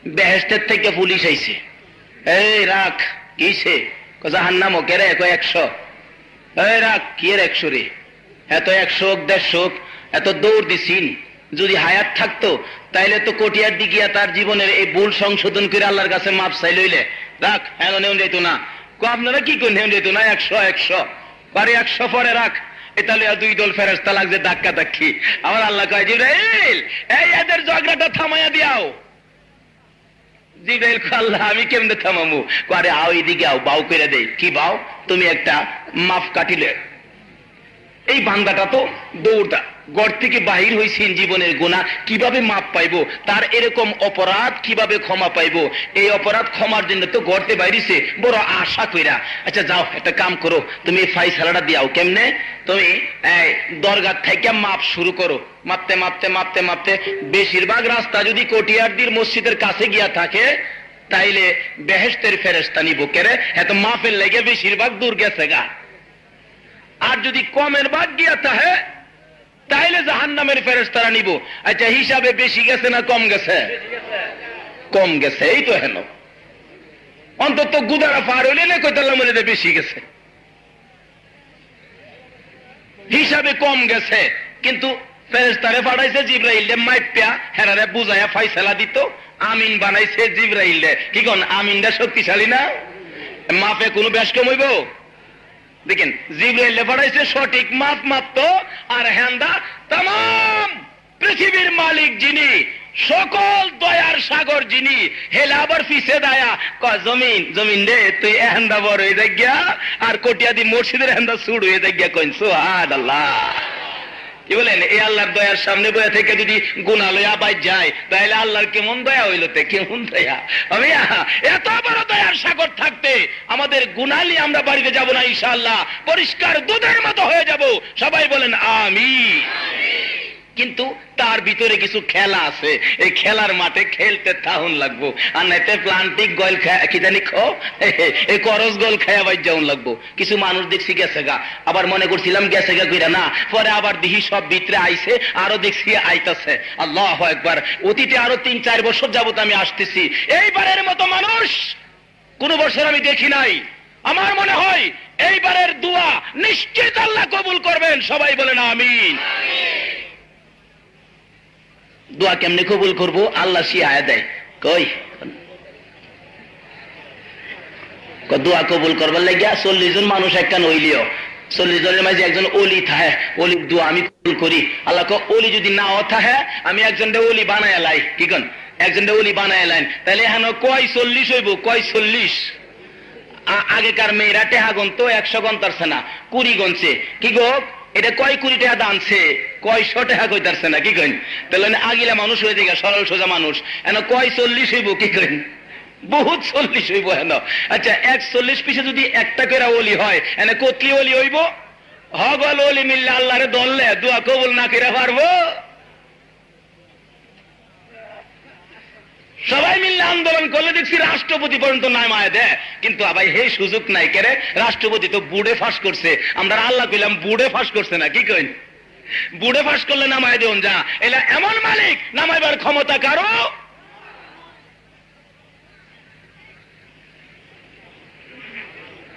বেহেশতের থেকে পুলিশ আইছে, এই রাখ কিসে, জাহান্নামও কেরে, 100, এই রাখ কি এর 100 রে, এত 100 150 এত দৌড় দিছিন, যদি হায়াত থাকতো তাইলে তো কোটিয়ার দিকিয়া তার জীবনের এই ভুল সংশোধন করে আল্লাহর কাছে মাপ চাই লইলে, রাখ এখন নেউন যেত না। আপনারা কি করে নেউন যেত না, 100 বারে 100 পরে রাখ, তাহলে 2 দল ফেরেশতা লাগছে ধাক্কা ধাক্কি। আমার আল্লাহ কয় জিবরাইল এই এদের ঝগড়াটা থামাইয়া দিয়াও। জিবরাইল কয় আল্লাহ আমি কেমনে থামামু? আরে আও এদিকে আও, বাউ করে দেই। কি বাউ? তুমি একটা মাফ কাটিলে। এই বান্দাটা তো দৌড়টা ঘর থেকে বাহির হয়েছেন, জীবনের গুনাহ কিভাবে মাপ পাইবো, তার এরকম অপরাধ কিভাবে ক্ষমা পাইবো, এই অপরাধ ক্ষমার জন্য তো গড়তে বাইরেছে বড় আশা কইরা। আচ্ছা যাও একটা কাম করো, তুমি ফাইসালাটা দিয়াও। কেমনে? তুমি দরগা থেকে মাপ শুরু করো, মাপতে মাপতে মাপতে মাপতে বেশিরভাগ রাস্তা যদি কটিয়ারদির মসজিদের কাছে গিয়া থাকে তাইলে বেহেশতের ফেরেশতা নিব কেরে, এত মাপের লেগে বেশিরভাগ দূর গেছে গা। আর যদি কমের ভাগ গিয়া থাকে তাইলে জাহান্নামের ফেরেশতারা নিব। আচ্ছা হিসাবে বেশি গেছে না কম গেছে? কম গেছে। এই তো হেন অন্তত গুদারা পার হইলে না কইতাল্লাহ মনে বেশি গেছে, হিসাবে কম গেছে। কিন্তু ফেরেশতারে পাঠাইছে জিবরাইলে মাইপা হেরারে বুঝাইয়া ফাইসালা দিত। আমিন বানাইছে জিবরাইলে। কি কোন আমিনটা শক্তিশালী না? মাপে কোনো বেশ কম হইব? দেখেন জিবরাইলে পাঠাইছে সঠিক মাপ মাপতো, আর হ্যান্দা তাম পৃথিবীর মালিক যিনি, সকল দয়ার সাগর যিনি, হেলে আবার পিছে দায়া কয় জমিন জমিন রে তুই এহেন্দা বড় হয়ে যাই গিয়া, আর কটিয়াদি মসজিদের এহেন্দা সুড় হয়ে যাই গিয়া। কইন সুবহানাল্লাহ। কি বলেন? এই আল্লাহর দয়ার সামনে বয়ে থেকে যদি গুনাহ লইয়া বাই যায় তাহলে আল্লাহর কেমন দয়া হইল? কেমন দয়া। আমি এত বড় দয়ার সাগর থাকতে আমাদের গুনাহ নিয়ে আমরা বাড়িতে যাব না ইনশাআল্লাহ, পরিষ্কার দুধের মতো হয়ে যাব। সবাই বলেন আমিন। কিন্তু তার ভিতরে কিছু খেলা আছে, এই খেলার মাঠে খেলতে থাকুন লাগবো, আর নাইতে প্লান্টিক গোল কি জানি এই করস গোল খায়া বাই যাউন লাগবো। কিছু মানুষ দেখছি গেছে গা, আবার মনে করছিলাম গেছে গা কইরা না, পরে আবার দেখি সব ভিতরে আইছে, আরো দেখছি আইতাছে। আল্লাহু আকবার। অতীতে আরো 3-4 বছর যাবত আমি আসতেছি, এইবারের মতো মানুষ কোন বছর আমি দেখি নাই। আমার মনে হয় এইবারের দোয়া নিশ্চিত আল্লাহ কবুল করবেন। সবাই বলেন আমিন। দোয়া কেমনে কবুল করবো? আল্লাহ শিয়া দেয়, কই দোয়া কবুল করবার লাগিয়া 40 জন মানুষ একখান হইলিও, 40 জনের মাঝে একজন ওলি থাকে, ওলির দোয়া আমি কবুল করি। আল্লাহ ওলি যদি নাও থাকে আমি একজনটা ওলি বানায় লাই। কি কন? একজনটা ওলি বানায় লাইন। তাহলে এখন কয় 40 হইব? কয় 40? আগেকার মেয়েরা টেহা গন্ত 100 গন্তারছে না, 20 গনছে। কি গো এটা কয় 20 টাকা দানছে, কয় 100 টাকা কইতারছে না। কি কইন? তাহলে আগিলা মানুষ হয়ে যায়, সরল সোজা মানুষ। এন কয় 40 হইব? কি কইন? বহুত 40 হইব হেন। আচ্ছা 140 পিছে যদি একটা করে ওলি হয় এনে কতলি ওলি হইব? হগল ওলি মিললে আল্লাহরে দললে দোয়া কবুল না করে পারবো? সবাই মিললে আন্দোলন করলে দেখছি রাষ্ট্রপতি পর্যন্ত নামায় দেয়। কিন্তু আবার এই সুযোগ নাই কেরে, রাষ্ট্রপতি তো বুড়ে ফাঁস করছে। আমরা আল্লাহ কইলাম বুড়ে ফাঁস করছে না। কি কইন? বুড়ে ফাঁস করলে নামায় দেন যা। এলা এমন মালিক নামাইবার ক্ষমতা কারো।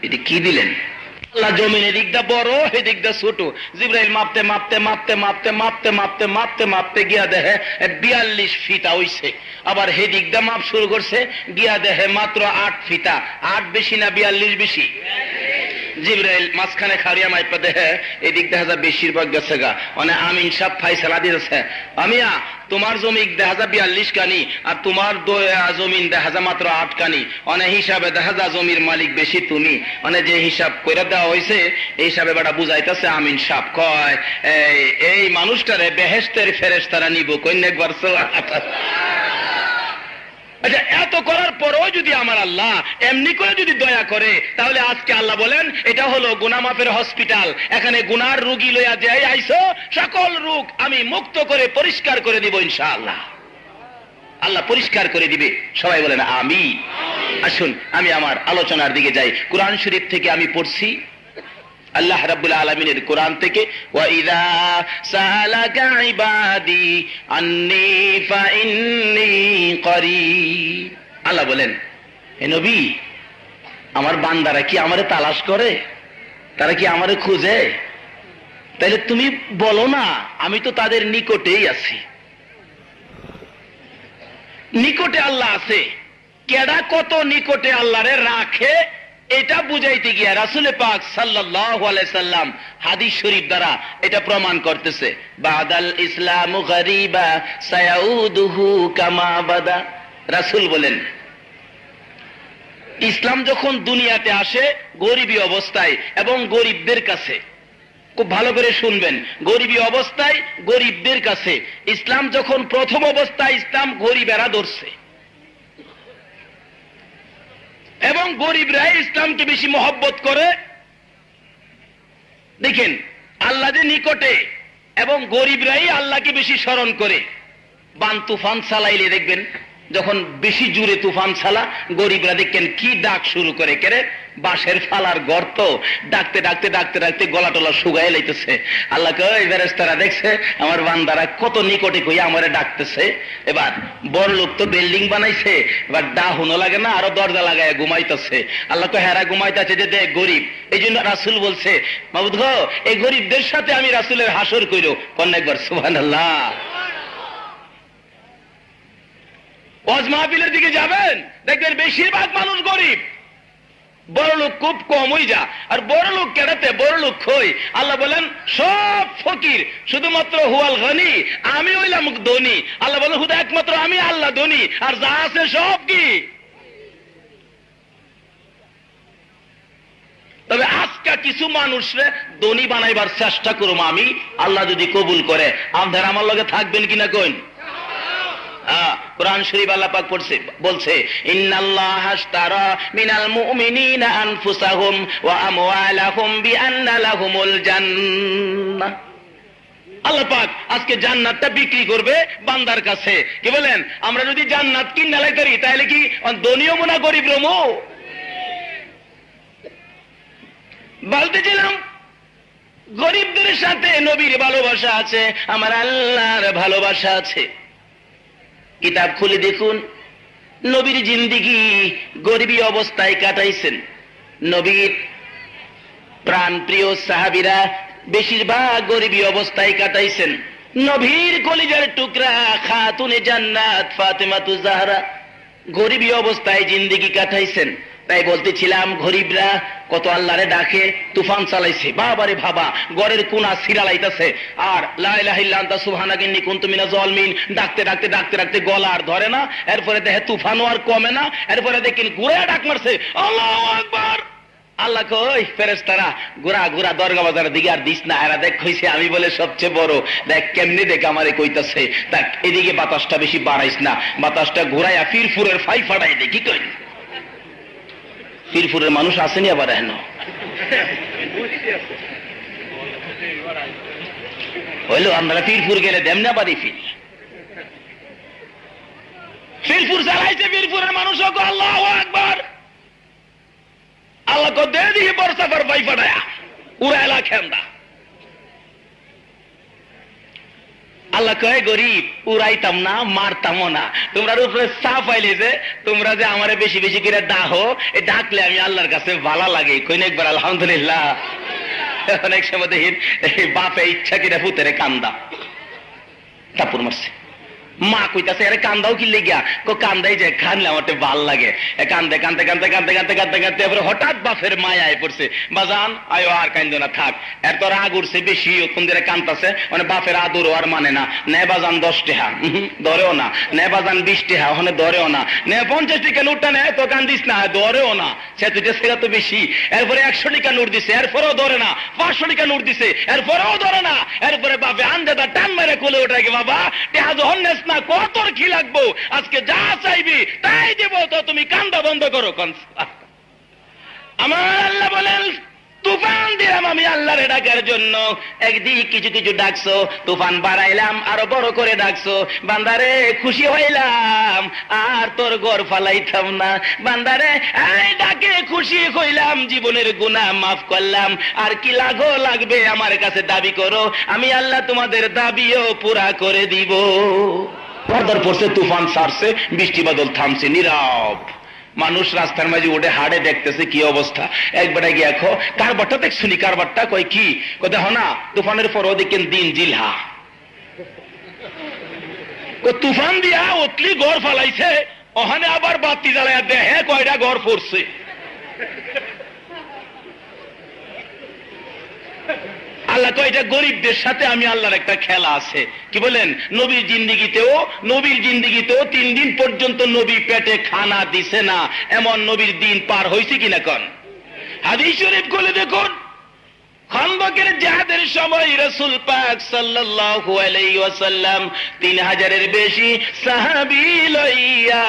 এটি কি দিলেন? আল্লাহ জমিনের দিকটা বড়, এই দিকটা ছোট। জিবরাইল মাপতে মাপতে মাপতে মাপতে মাপতে মাপতে মাপতে মাপতে গিয়া দেখে 42 ফিতা হইছে। আবার হে দিকটা মাপ শুরু করছে, গিয়া দেখে মাত্র 8 ফিতা। 8 বেশি না 42 বেশি? জিবরাইল মাঝখানে খাড়িয়া মাইপা দেখে এই দিক দেখা যায় বেশিরভাগ গেছে গা। মানে আমিন সাহেব ফাইসালা দিতেছে, আমিয়া তোমার জমি দেখা যায় 42 কানি, আর তোমার জমিন দেখা যায় মাত্র 8 কানি। অনেক হিসাবে দেখা যায় জমির মালিক বেশি তুমি। মানে যে হিসাব করে দেওয়া হয়েছে এই হিসাবে বেটা বুঝাইতেছে আমিন সাহেব। কয় এই মানুষটারে বেহেশতের ফেরেশতারা নিব। কইন একবার আচ্ছা এত করার পরও যদি আমার আল্লাহ এমনি করে যদি দয়া করে, তাহলে আজকে আল্লাহ বলেন এটা হলো গুনাহ মাফের হসপিটাল, এখানে গুনার রোগী লইয়া যাই আইছো, সকল রোগ আমি মুক্ত করে পরিষ্কার করে দিব ইনশাআল্লাহ। আল্লাহ পরিষ্কার করে দিবে। সবাই বলেন আমিন। আসুন আমি আমার আলোচনার দিকে যাই। কোরআন শরীফ থেকে আমি পড়ছি আল্লাহ রাব্বুল আলামিনের কোরআন থেকে, ওয়া ইযা সালাকা ইবাদি আন্নী ফাইন্নী করিব। আল্লাহ বলেন, হে নবী, আমার বান্দারা কি আমারে তালাশ করে, তারা কি আমারে খুঁজে? তাহলে তুমি বলো না আমি তো তাদের নিকটেই আছি। নিকটে আল্লাহ আছে, কেডা কত নিকটে আল্লাহরে রাখে এটা বুঝাইতে গিয়া রাসূল পাক সাল্লাল্লাহু আলাইহি সাল্লাম হাদিস শরীফ দ্বারা এটা প্রমাণ করতেছে। বাদাল ইসলামু গরিবা সায়াউদুহু কামা বাদা। রাসূল বলেন, ইসলাম যখন দুনিয়াতে আসে গরিবী অবস্থায় এবং গরিবদের কাছে, খুব ভালো করে শুনবেন, গরিবী অবস্থায় গরিবদের কাছে। ইসলাম যখন প্রথম অবস্থায় ইসলাম গরিবেরা ধরছে এবং গরিবরাই ইসলামকে বেশি মহব্বত করে। দেখেন আল্লাহ যে নিকটে এবং গরিবরাই আল্লাহকে বেশি স্মরণ করে। বান তুফান চালাইলে দেখবেন যখন বেশি জুড়ে তুফান চালা, গরিবরা দেখেন কি ডাক শুরু করে, কেরে বাঁশের ফালার গর্ত, ডাকতে ডাকতে ডাকতে ডাকতে গলা টলা শুকায় লাইতেছে। আল্লাহ কয় ফেরেশতারা দেখছে আমার বান্দারা কত নিকটে কইয়া আমারে ডাকতেছে। এবার বড় লোক তো বিল্ডিং বানাইছে, এবার ডাহুনো লাগে না, আরো দরজা লাগায় ঘুমাইতেছে। আল্লাহ কয় হেরা ঘুমাইতেছে যে দেখ গরিব। এই জন্য রাসূল বলছে, মাবুদ গো এই গরিবদের সাথে আমি রাসূলের হাসর কইরো। কোন একবার সুবহানাল্লাহ। ওয়াজ মাহফিলের দিকে যাবেন, দেখবেন বেশিরভাগ মানুষ গরিব, বড় লোক খুব কম হয়ে যা। আর বড় লোক কেনাতে বড় লোক হই, আল্লাহ বলেন সব ফকির, শুধুমাত্র হুয়াল গনি, আমি হইলাম ধনী। আল্লাহ বলেন হুদা একমাত্র আমি আল্লাহ ধনী, আর যা আছে সব কি। তবে আজকে কিছু মানুষরে ধনী বানাইবার চেষ্টা করুম আমি, আল্লাহ যদি কবুল করে আমাদের আমার লগে থাকবেন কিনা কইন। কোরআন শরীফ আল্লাহ পাক বলছে, ইন্নাল্লাহা আশতারা মিনাল মুমিনিনা আনফুসাহুম ওয়া আমওয়ালাহুম বিআন্না লাহুমুল জান্নাহ। আল্লাহ পাক আজকে জান্নাতটা বিক্রি করবে বান্দার কাছে। কি বলেন? আমরা যদি জান্নাত কিনা লাই করি তাহলে কি ধনীও মনা গরিব রমো? বলতেছিলাম গরিবদের সাথে নবীর ভালোবাসা আছে, আমার আল্লাহর ভালোবাসা আছে। কিতাব খুলে দেখুন, নবীর জিন্দেগি গরিবী অবস্থায় কাটাইছেন। নবীর প্রাণ প্রিয় সাহাবীরা বেশিরভাগ গরিবী অবস্থায় কাটাইছেন। নবীর কলিজার টুকরা খাতুনে জান্নাত ফাতেমাতু জাহরা গরিবী অবস্থায় জিন্দেগি কাটাইছেন। তাই বলতেছিলাম গরিবরা কত আল্লাহরে ডাকে, তুফান চালাইছে, বাবারে ভাবা গড়ের কোনা সিরালাইতেছে, আর লা ইলাহা ইল্লা আনতা সুবহানাকা ইন্নী কুনতু মিনাজ জালিমিন ডাকতে ডাকতে ডাকতে ডাকতে গলা আর ধরে না। এরপরে দেখে তুফানও আর কমে না। এরপরে দেখেন ঘুরে ডাক মারছে, আল্লাহু আকবার। আল্লাহ কই ফেরেশতারা ঘুরা ঘুরা দরগা বাজারের দিকে আর দিস না, এরা দেখ কইছে আমি বলে সবচেয়ে বড়, দেখ কেমনি দেখ আমারে কইতাছে। দেখ এদিকে বাতাসটা বেশি বাড়াইস না, বাতাসটা ঘুরাইয়া ফিরফুরের ফাই ফাটাই দে। কি কই ফিরফুরের মানুষ আসেনি আবার এখন হইলো, আমরা ফিরফুর গেলে দেম না পারি ফিরফুর চালাইছে। ফিরফুরের মানুষ আল্লাহু আকবার। আল্লাহ কো দে দিয়ে বর্ষাফার বাই ফাটায়া উড়াইলা খেন্দা। আল্লাহ কয় গরিব উড়াইতাম না, মারতামও না, তোমরা উপরে চাপ পাইলে যে তোমরা যে আমারে বেশি বেশি করে ডাকো, এই ডাকলে আমি আল্লাহর কাছে ভালো লাগে। কইন একবার আলহামদুলিল্লাহ। অনেক সময় দেখেন বাপে ইচ্ছা কিনা পুতেরে কান্দা তারপর মারছে, মা কইতাছে আরে কান্দাও কি লেগিয়া, কান্দাই যায় কানলে আমার ভাল লাগে। কান্দে কান্দে কান্দে কান্দে কান্দে কান্দে কান্দে এবার হঠাৎ বাপের মায় আয় পড়ছে, বাজান আয়ো আর কান্দ না থাক, এর তোর রাগ উঠছে বেশি, কোন দিনে কান্দাছে মানে বাপের আদরও আর মানে না। নে বাজান 10 টাকা ধরেও না, নে বাজান 20 টাকা ওখানে ধরেও না, নে 50 টাকা নোটটা নে তো কান্দিস না ধরেও না, সে তুইটা সেটা তো বেশি। এরপরে 100 টাকা নোট দিছে, এরপরেও ধরে না। 500 টাকা নোট দিছে, এরপরেও ধরে না। এরপরে বাপে আন্দাদা টান মেরে কোলে ওঠাকে, বাবা টেহা যখন নেস না কতর কি লাগবো, আজকে যা চাইবি তাই দেব, তো তুমি কান্দা বন্ধ করো। আমার আল্লাহ বলেন তুফান দিলাম আমি আল্লাহরে ডাকার জন্য, একদিক কিছু কিছু ডাকছো, তুফান বাড়াইলাম আরো বড় করে ডাকছো, বান্দারে খুশি হইলাম আর তোর ঘর ফালাইতাম না, বান্দারে এই ডাকে খুশি হইলাম, জীবনের গুনাহ মাফ করলাম, আর কি লাগবে আমার কাছে দাবি করো, আমি আল্লাহ তোমাদের দাবিও পুরা করে দিব। পর্দার পড়ছে, তুফান ছাড়ছে, বৃষ্টি বাদল থামছে, নীরব। মানুষ রাস্তার মাঝে উঠে হাড়ে দেখতেছে কি অবস্থা। একবারে গিয়ে দেখো কারবারটা দেখছুনি, কারবারটা কয় কি, কয় দেখো না তুফানের পর দেখেন দিন জিলহা, তুফান দিয়া অতলি গড় ফালাইছে, ওখানে আবার বাতি জ্বালায় দেহে কয়টা গড় পড়ছে। আল্লাহ কয় এটা গরিবদের সাথে আমি আল্লাহর একটা খেলা আছে। কি বলেন? নবীর জিন্দিগিতেও 3 দিন পর্যন্ত নবী পেটে খানা দিছে না, এমন নবীর দিন পার হয়েছে কিনা কোন? হাদিস শরীফ খুলে দেখুন, খন্দকের জিহাদের সময় রাসূল পাক সাল্লাল্লাহু আলাইহি ওয়াসাল্লাম 3000-এর বেশি সাহাবী লইয়া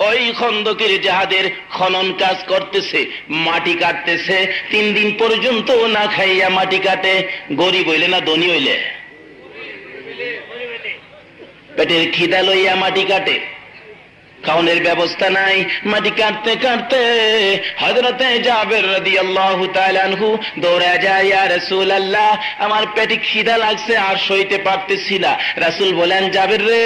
ওই খন্দকের জিহাদের খনন কাজ করতেছে, মাটি কাটতেছে, 3 দিন পর্যন্ত না খাইয়া মাটি কাটে। গরিব হইলে না ধনী হইলে? পেটের খিদা লইয়া মাটি কাটে, খাওয়ানোর ব্যবস্থা নাই, মাটি কাটতে কাটতে হযরতে জাবের রাদিয়াল্লাহু তাআলা আনহু দৌড়ে যায়, ইয়া রাসূলুল্লাহ আমার পেটে খিদা লাগছে আর সইতে পারতেছি না। রাসূল বলেন, জাবের রে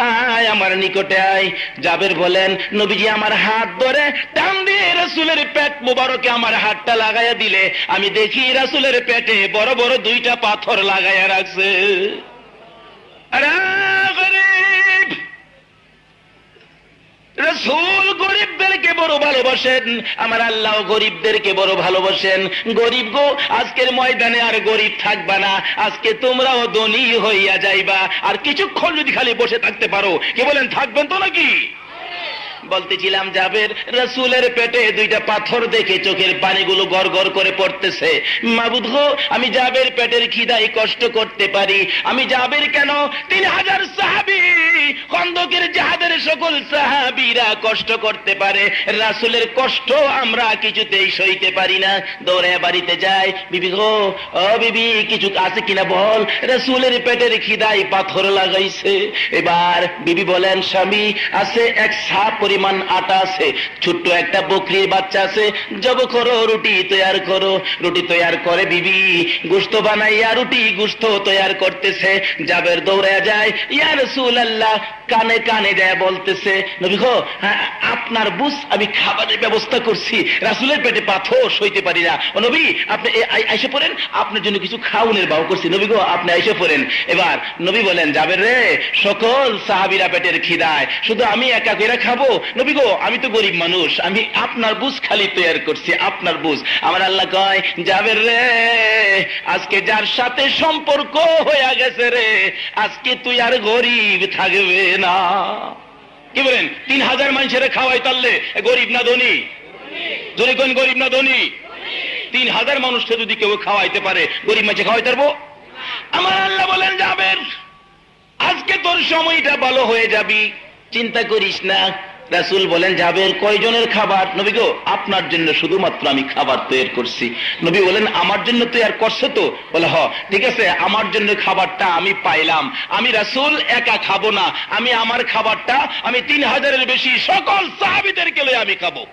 আয় আমার নিকটে আয়। জাবের বলেন, নবীজি আমার হাত ধরে টান দিয়ে রাসূলের পেট মোবারকে আমার হাতটা লাগাইয়া দিলে আমি দেখি রাসূলের পেটে বড় বড় 2টা পাথর লাগাইয়া রাখছে। আরে রাসূল গরিবদেরকে বড় ভালোবাসেন, আমার আল্লাহ গরিবদেরকে বড় ভালোবাসেন। গরিব গো, আজকের ময়দানে আর গরিব থাকবা না, আজকে তোমরাও ধনী হইয়া যাইবা। আর কিছুক্ষণ যদি খালি বসে থাকতে পারো, কি বলেন থাকবেন তো নাকি? বলতেছিলাম জাবের রাসূলের পেটে 2টা পাথর দেখে চোখের পানিগুলো গড় গড় করে পড়তেছে। মাবুদ গো, আমি জাবের পেটের খিদায় কষ্ট করতে পারি, আমি জাবের কেন 3000 সাহাবী খন্দকের জিহাদের সকল সাহাবীরা কষ্ট করতে পারে, রাসূলের কষ্ট আমরা কিছুতেই সইতে পারি না। দৌড়ে বাড়িতে যায়, বিবি গো ও বিবি কিছু আছে কিনা বল, রাসূলের পেটের খিদায় পাথর লাগাইছে। এবার বিবি বলেন, স্বামী আছে, এক সাপ পরিমাণ আটা আছে, ছোট্ট একটা বকরির বাচ্চা আছে, জব করো রুটি তৈয়ার করো। রুটি তৈয়ার করে বিবি গোশত বানাইয়া রুটি গোশত তৈয়ার করতেছে। জাবের দৌড়ে যায়, ইয়া রাসূলুল্লাহ কানে কানে যায় বলতেছে, নবী গো আপনার বুঝ আমি খাবারের ব্যবস্থা করছি, রাসূলের পেটে পাথর সইতে পারি না, ও নবী আপনি আইসা পড়েন, আপনার জন্য কিছু খাওনের বাও করছি, নবী গো আপনি আইসা পড়েন। এবার নবী বলেন, জাবের রে সকল সাহাবীরা পেটের খিদায়, শুধু আমি একা করে খাবো? নবী গো আমি তো গরিব মানুষ, আমি আপনার বুঝ খালি তৈয়ার করছি, আপনার বুঝ। আমার আল্লাহ কয়, জাবের রে আজকে যার সাথে সম্পর্ক হয়ে গেছে রে, আজকে তুই আর গরিব থাকবে না। কি বলেন? 3000 মানুষের খাওয়াই তাহলে গরিব না ধনী? জোরে কোন গরিব না ধনী? 3000 মানুষকে যদি কেউ খাওয়াইতে পারে, গরিব মানুষে খাওয়াইতে পারবো? আমার আল্লাহ বলেন, জাবের আজকে তোর সময়টা ভালো হয়ে যাবি, চিন্তা করিস না। রাসূল বলেন, জাবের কয়জনের খাবার? নবী গো আপনার জন্য শুধুমাত্র আমি খাবার তৈরি করছি। নবী বলেন, আমার জন্য তৈরি করছো তো? বলে হ, ঠিক আছে আমার জন্য খাবারটা আমি পাইলাম, আমি রাসূল একা খাবো না, আমি আমার খাবারটা আমি 3000-এর বেশি সকল সাহাবীদেরকে লয়ে আমি খাবো।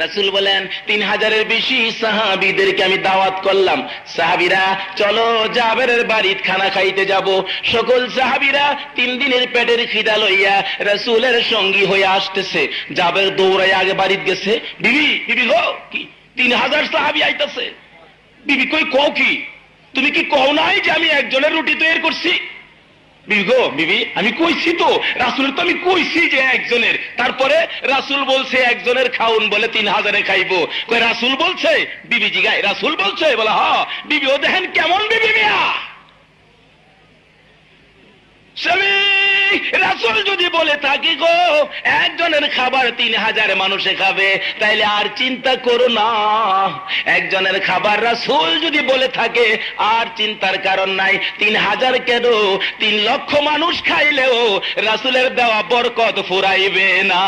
রাসূল বলেন, 3000-এর বেশি সাহাবীদেরকে আমি দাওয়াত করলাম, সাহাবীরা চলো জাবেরের বাড়িতে খানা খাইতে যাব। সকল সাহাবীরা 3 দিনের পেটের খিদা লইয়া রাসূলের সঙ্গী হয়ে আসতেছে। জাবের দৌড়ায় আগে বাড়িতে গেছে, বিবি বিবি গো কি 3000 সাহাবী আইতাছে। বিবি কই কও কি, তুমি কি কও নাই যে আমি একজনের রুটি তৈরি করছি? বিবি গো বিবি আমি কইছি তো, রাসূলের তো আমি কইছি যে একজনের, তারপরে রাসূল বলছে একজনের খাউন বলে 3000-এ খাইবো। কই রাসূল বলছে? বিবি জিগায়, রাসূল বলছে? বলে হ্যাঁ। বিবি ও দেখেন কেমন বিবি মিয়া, স্বামী রাসূল যদি বলে থাকি গো একজনের খাবার 3000 মানুষে খাবে, তাইলে আর চিন্তা করো না। একজনের খাবার রাসূল যদি বলে থাকে আর চিন্তার কারণ নাই। 3000 কেন 3 লক্ষ মানুষ খাইলেও রাসূলের দেওয়া বরকত ফুরাইবে না।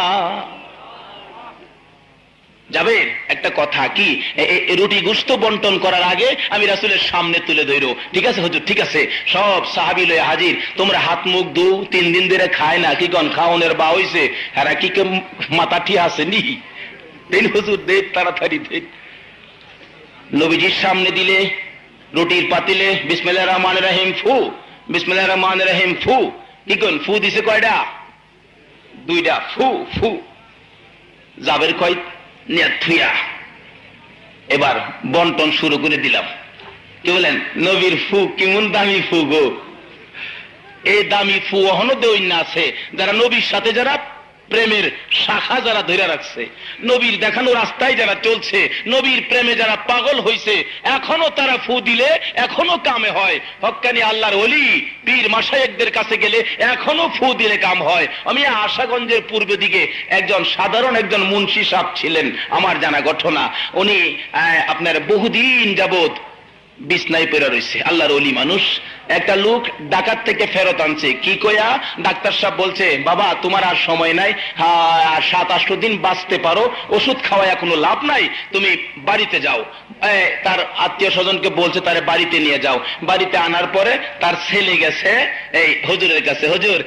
যাবে একটা কথা কি, রুটি গুস্ত বন্টন করার আগে আমি রাসূলের সামনে তুলে ধরো। ঠিক আছে হুজুর, ঠিক আছে। সব সাহাবী লয়ে হাজির। তোমরা হাত মুখ দু, 3 দিন ধরে খায় না, কি কন খাওনের বা হইছে, এরা কি মাথা ঠিক আছে নি? দেন হুজুর, দেন তাড়াতাড়ি দেন। নবীজির সামনে দিলে রুটির পাতিলে বিসমিল্লাহির রহমানির রহিম ফু, বিসমিল্লাহির রহমানির রহিম ফু। কি কন ফু দিছে কয়টা? 2টা। ফু ফু। জাবের কয় নিয়া থুইয়া এবার বন্টন শুরু করে দিলাম। কি বলেন, নবীর ফু কেমন দামি ফু গো। এই দামি ফু এখনো দৈন্য আছে যারা নবীর সাথে যারা প্রেমের শাখা যারা ধরে রাখছে, নবীর দেখানো রাস্তায় যারা চলছে, নবীর প্রেমে যারা পাগল হইছে, এখনো তারা ফু দিলে এখনো কামে হয়। হক্কানি আল্লাহর ওলি পীর মাশায়েখদের কাছে গেলে এখনো ফু দিলে কাম হয়। আমি আশাগঞ্জের পূর্ব দিকে সাধারণ একজন মুন্সি সাহেব ছিলেন, আমার জানা ঘটনা। উনি আপনার বহুদিন যাবত বিছনায় পড়ে রয়েছে, আল্লাহর ওলি মানুষ। একটা লোক ডাকাত থেকে ফেরত আনছে, কি কয়া ডাক্তার সাহেব বলছে, বাবা তোমার আর সময় নাই, 7-8 দিন বাঁচতে পারো, ওষুধ খাওয়ায় কোনো লাভ নাই, তুমি বাড়িতে যাও। তার আত্মীয় স্বজনকে বলছে তারে বাড়িতে নিয়ে যাও। বাড়িতে আনার পরে তার ছেলে গেছে এই হুজুরের কাছে, হুজুর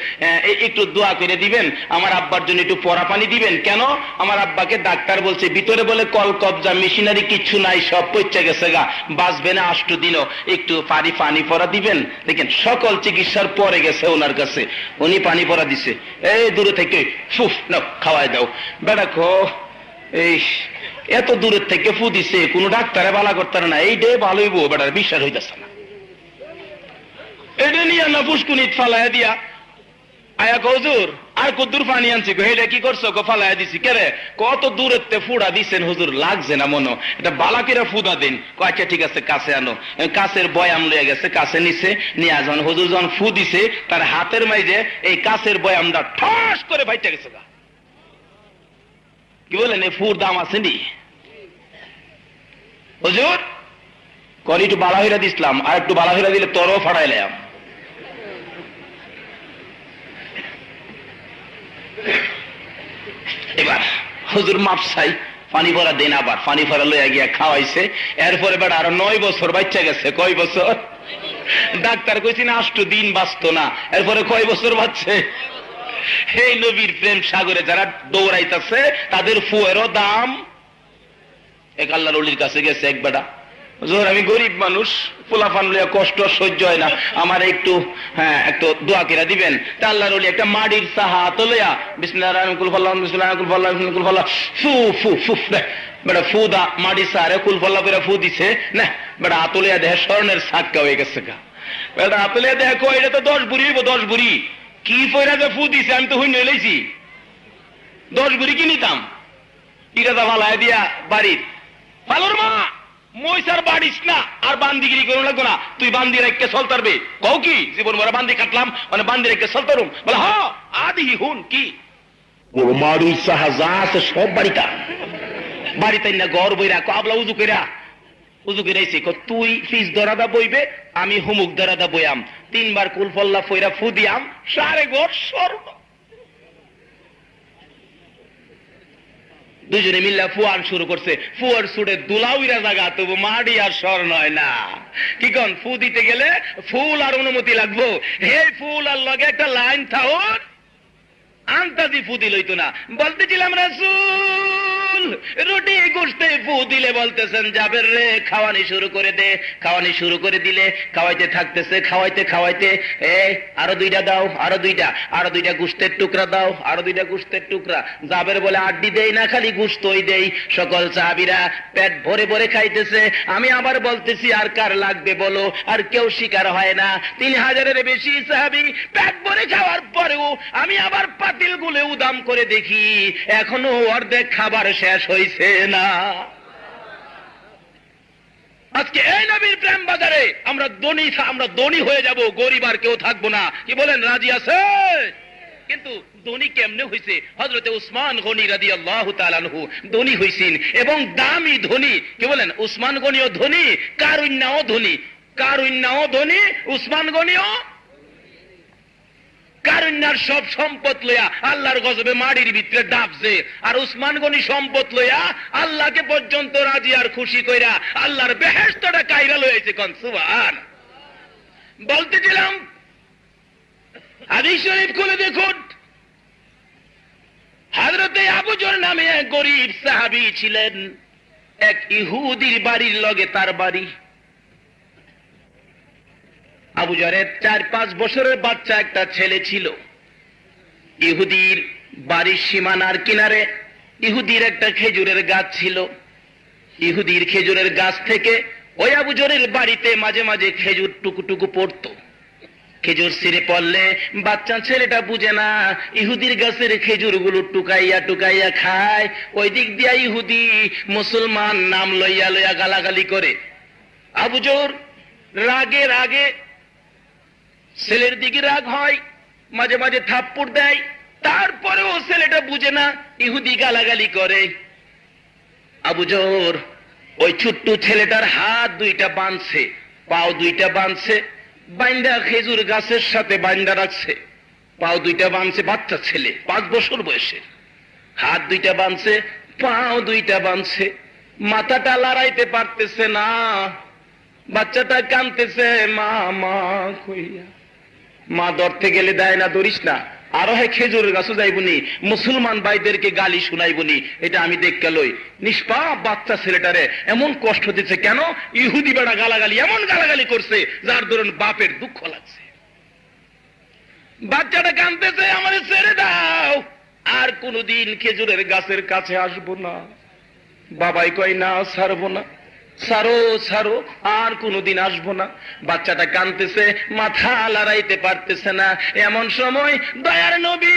একটু দোয়া করে দিবেন, আমার আব্বার জন্য একটু পরা পানি দিবেন। কেন? আমার আব্বাকে ডাক্তার বলছে ভিতরে বলে কল কবজা মেশিনারি কিচ্ছু নাই, সব পচে গেছে গা, বাঁচবে না 8 দিনও, একটু পানি পরা দিবেন। দেখেন সকল চিকিৎসার পরে গেছে ওনার কাছে, উনি পানি পরা দিছে। এই দূরে থেকে ফুফ না খাওয়াই দাও বেটা খো। এই এত দূরের থেকে ফু দিছে, কোন ডাক্তারে বালা করতে না, এই ডে ভালোই বউ বেটার বিশ্বাস হইতেছে না। এটা নিয়ে না ফুসকুনিত ফালাইয়া দিয়া আয়া হুজুর আর কদ্দুর পানি আনছি গো, এটা কি করছো গো? ফালাইয়া দিছি। কে রে? কত দূরের তে ফুড়া দিছেন হুজুর, লাগছে না মনো, এটা বালাকিরা ফুদা দিন। আচ্ছা ঠিক আছে, কাছে আনো। কাছের বয়াম লইয়া গেছে, কাছে নিছে, নিয়ে যখন হুজুর যখন ফু দিছে, তার হাতের মাইজে এই কাছের বয়ামটা ঠাস করে ভাইটা গেছে গা। কি বলেন, এই ফুর দাম আছে নি হুজুর? কল একটু বালা হইরা দিছিলাম, আর একটু বালা হইরা দিলে তোরও ফাড়াইলাম। এবার হুজুর মাপ চাই, পানি ভরা দেন, আবার পানি ভরা লইয়া গিয়া খাওয়াইছে। এরপরে বেটা আরো 9 বছর বাচ্চা গেছে। কয় বছর? ডাক্তার কইছি না 8 দিন বাঁচতো না, এরপরে কয় বছর বাঁচছে? এই নবীর প্রেম সাগরে যারা দৌড়াইতেছে তাদের ফুয়েরও দাম। এক আল্লাহর ওলির কাছে গেছে এক বেটা, হুজুর আমি গরিব মানুষ, পোলাপান লইয়া কষ্ট সহ্য হয় না, আমার একটু একটু দোয়া করে দিবেন। তা আল্লাহর ওলি একটা মাটির সাহা লইয়া বিসমিল্লাহির রহমানির রহিম কুল ফাল্লাহু বিসমিল্লাহির কুল ফাল্লাহু কুল ফাল্লাহু ফু ফু ফু বেটা ফু দা মাটির সাহারে কুল ফাল্লাহু করে ফু দিছে না, বেটা আতলিয়া দেহে স্বর্ণের সাক্কা হয়ে গেছে গা। বেটা আতলিয়া দেহে কই এটা তো 10 বুড়ি হইব, 10 বুড়ি কি পয়রা যে ফু দিছে আমি তো হইন লইছি, 10 বুড়ি কি নিতাম। ইটা দা ফালায় দিয়া বাড়ির ফালুর মা মইসার বাড়িস না, আর বান্দিগিরি করুন লাগবো না, তুই বান্দি রেখে চল তারবে। কও কি জীবন মরা বান্দি কাটলাম, মানে বান্দি রেখে চল তারুম? বলে হ আদি হুন কি মাড়ির সাহা যা আছে সব বাড়িটা, বাড়িতে না ঘর বইরা কাবলা উজু কইরা উজু কইরাইছে, তুই ফিস দরাদা বইবে, আমি হুমুক দরাদা বইয়াম, 3 বার কুল ফল্লা ফইরা ফু দিয়াম, সারে ঘর সর্ব। দুজনে মিল্লা ফুয়ার শুরু করছে, ফুয়ার সুড়ে দুলাউইরা জায়গা, তবু মাড়ি আর স্বর্ণ হয় না। কি কন ফু দিতে গেলে ফুল আর অনুমতি লাগবো। হে ফুল আর লগে একটা লাইন থাউর আন্তাজি ফু দিল হইতো না। বলতেছিলাম রাসূল রুটি গোশতে ফু দিলে বলতেছেন জাবের রে খাওয়ানি শুরু করে দে, খাওয়ানি শুরু করে দিলে খাওয়াইতে থাকতেছে, খাওয়াইতে খাওয়াইতে আরো 2টা দাও, আরো 2টা, আরো 2টা গোশতের টুকরা দাও, আরো 2টা গোশতের টুকরা। জাবের বলে আড্ডি দেই না, খালি গোশতই দেই। সকল সাহাবীরা পেট ভরে ভরে খাইতেছে। আমি আবার বলতেছি আর কার লাগবে বলো, আর কেউ শিকার হয় না। 3000-এর বেশি সাহাবী পেট ভরে খাওয়ার পরেও আমি আবার পাতিল গুলে উদাম করে দেখি এখনো অর্ধেক খাবার শেষ হইছে না। আজকে এই নবীর প্রেম বাজারে আমরা ধনী হয়ে যাব, গরিব আর কেউ থাকবো না। কি বলেন, রাজি আছে? কিন্তু ধনী কেমনে হইছে? হযরতে উসমান গনি রাদিয়াল্লাহু তাআলা আনহু ধনী হইছেন, এবং দামি ধনী। কি বলেন, উসমান গনিও ধনী, কারুন্নাও ধনী, কারুন্নাও ধনী, উসমান গনিও। কারুন্যার সব সম্পদ লইয়া আল্লাহর গজবে মাটির ভিতরে ডাবছে, আর উসমান গনি সম্পদ লইয়া আল্লাহকে পর্যন্ত রাজি আর খুশি কইরা আল্লাহর বেহেশতটা কাইরা লইছে। কোন সুবহান। বলতেছিলাম হাদিস শরীফ খুলে দেখুন, হযরতে আবু যর নামে এক গরীব সাহাবী ছিলেন। এক ইহুদির বাড়ির লগে তার বাড়ি। আবু যরের 4-5 বছরের বাচ্চা একটা ছেলে ছিল। ইহুদির বাড়ির সীমানার কিনারে ইহুদির একটা খেজুরের গাছ ছিল। ইহুদির খেজুরের গাছ থেকে ওই আবু যরের বাড়িতে মাঝে মাঝে খেজুর টুকুটুকু পড়তো। খেজুর ছিঁড়ে পড়লে বাচ্চা ছেলেটা বুঝে না, ইহুদির গাছের খেজুরগুলো টুকাইয়া টুকাইয়া খায়। ওই দিক দিয়া ইহুদি মুসলমান নাম লইয়া লইয়া গালাগালি করে। আবু যর রাগে রাগে, ছেলের দিকে রাগ হয়, মাঝে মাঝে থাপ্পড় দেয়। তারপরেও ছেলেটা বুঝে না, ইহুদি গালাগালি করে। আবু যর ওই ছোট্ট ছেলেটার হাত 2টা বাঁধছে, পাও 2টা বাঁধছে, বাইন্দা খেজুর গাছের সাথে বাইন্দা রাখছে। পাও 2টা বাঁধছে, বাচ্চা ছেলে 5 বছর বয়সের। হাত 2টা বাঁধছে, পাও 2টা বাঁধছে, মাথাটা লড়াইতে পারতেছে না। বাচ্চাটা কাঁদতেছে, মা মা কইয়া। মা ধরতে গেলে দেয় না, ধরিস না, আরো হে খেজুরের গাছও যাইবনি, মুসলমান ভাইদেরকে গালি শুনাইবনি, এটা আমি দেখতে লই। নিষ্পাপ বাচ্চা ছেলেটারে এমন কষ্ট দিচ্ছে কেন? ইহুদি বেড়া গালাগালি, এমন গালাগালি করছে যার ধরুন বাপের দুঃখ লাগছে। বাচ্চাটা কাঁদতেছে, আমারে ছেড়ে দাও, আর কোনদিন খেজুরের গাছের কাছে আসবো না। বাবাই কয় না, ছাড়বো না, ছাড়ো ছাড়ো, আর কোনদিন আসবো না। বাচ্চাটা কাঁদতেছে, মাথা লড়াইতে পারতেছে না। এমন সময় দয়ার নবী,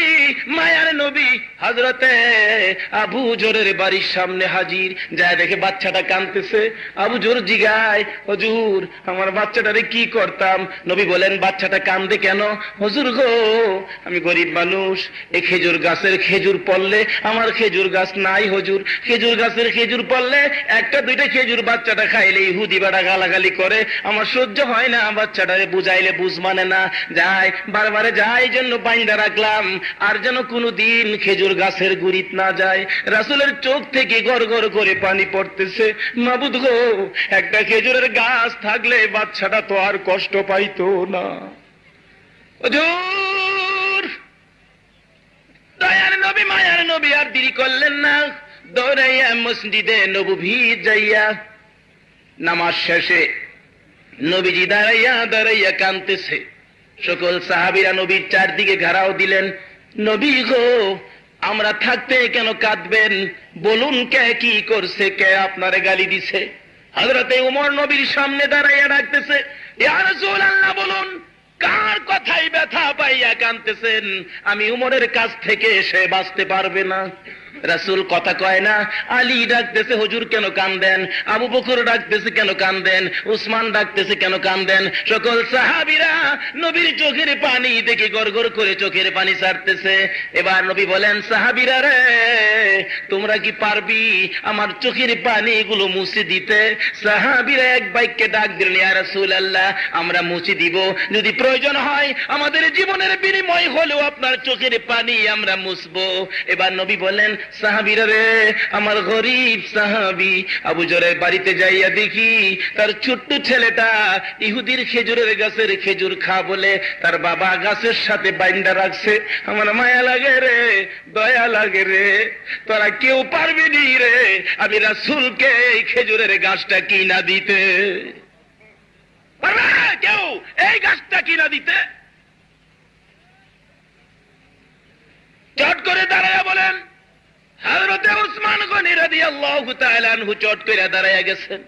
মায়ার নবী হযরতে আবু যরের বাড়ির সামনে হাজির। যায় দেখে বাচ্চাটা কাঁদতেছে। আবু যর জিগায়, হুজুর আমার বাচ্চাটারে কি করতাম? নবী বলেন, বাচ্চাটা কান্দে কেন? হুজুর গো, আমি গরিব মানুষ, এই খেজুর গাছের খেজুর পড়লে, আমার খেজুর গাছ নাই হুজুর, খেজুর গাছের খেজুর পড়লে 1টা 2টা খেজুর বাচ্চাটা খাইলে ইহুদি বেড়া গালাগালি করে, আমার সহ্য হয় না। বাচ্চাটারে বুঝাইলে বুঝ মানে না, যায় বারবারে যায়, জন্য বাইন্দা রাখলাম, আর যেন কোনদিন খেজুর গাছের গুড়িত না যায়। রাসূলের চোখ থেকে গড় গড় করে পানি পড়তেছে। মাবুদ গো, একটা খেজুরের গাছ থাকলে বাচ্চাটা তো আর কষ্ট পাইতো না। হুজুর, দয়ার নবী মায়ার নবী আর দেরি করলেন না, দৌড়াইয়া মসজিদে নববী যাইয়া নামাজ শেষে নবীজি দাঁড়াইয়া দাঁড়াইয়া কাঁদতেছে। সকল সাহাবীরা নবীর চারদিকে ঘেরাও দিলেন। নবী গো, আমরা থাকতে কেন কাঁদবেন? বলুন, কে কি করছে, কে আপনারে গালি দিছে? হযরতে উমর নবীর সামনে দাঁড়াইয়া ডাকতেছে, ইয়া রাসূলুল্লাহ, বলুন কার কথাই ব্যথা পাইয়া কাঁদতেছেন? আমি উমরের কাছ থেকে সে বাঁচতে পারবে না। রাসূল কথা কয় না। আলী ডাকতেছে, হুজুর কেন কান্দেন? আবু বকর ডাকতেছে, কেন কান্দেন? উসমান ডাকতেছে, কেন কান্দেন? সকল সাহাবীরা নবীর চোখের পানি দেখে গড়গড় করে চোখের পানি ছাড়তেছে। এবার নবী বলেন, সাহাবীরা রে, তোমরা কি পারবি আমার চোখের পানিগুলো মুছে দিতে? সাহাবীরা এক বাক্যে ডাক দিলেন, ইয়া রাসূলুল্লাহ, আমরা মুছে দিব, যদি প্রয়োজন হয় আমাদের জীবনের বিনিময় হলেও আপনার চোখের পানি আমরা মুছবো। এবার নবী বলেন, সাহাবীরা রে, আমার গরীব সাহাবী আবু যরের বাড়িতে যাইয়া দেখি তার ছোট্ট ছেলেটা ইহুদির খেজুরের গাছের খেজুর খা বলে তার বাবা গাছের সাথে বাইন্দা রাখছে। আমার মায়া লাগে রে, দয়া লাগে রে, তোরা কেউ পারবি নি রে আমি রাসূলকে এই খেজুরের গাছটা কিনা দিতে? পারবে কেউ এই গাছটা কিনা দিতে? চট করে দাঁড়ায়া বলেন, হযরতে উসমান গনি রাদিয়াল্লাহু তাআলা আনহু চট করে দাঁড়ায়া গেছেন।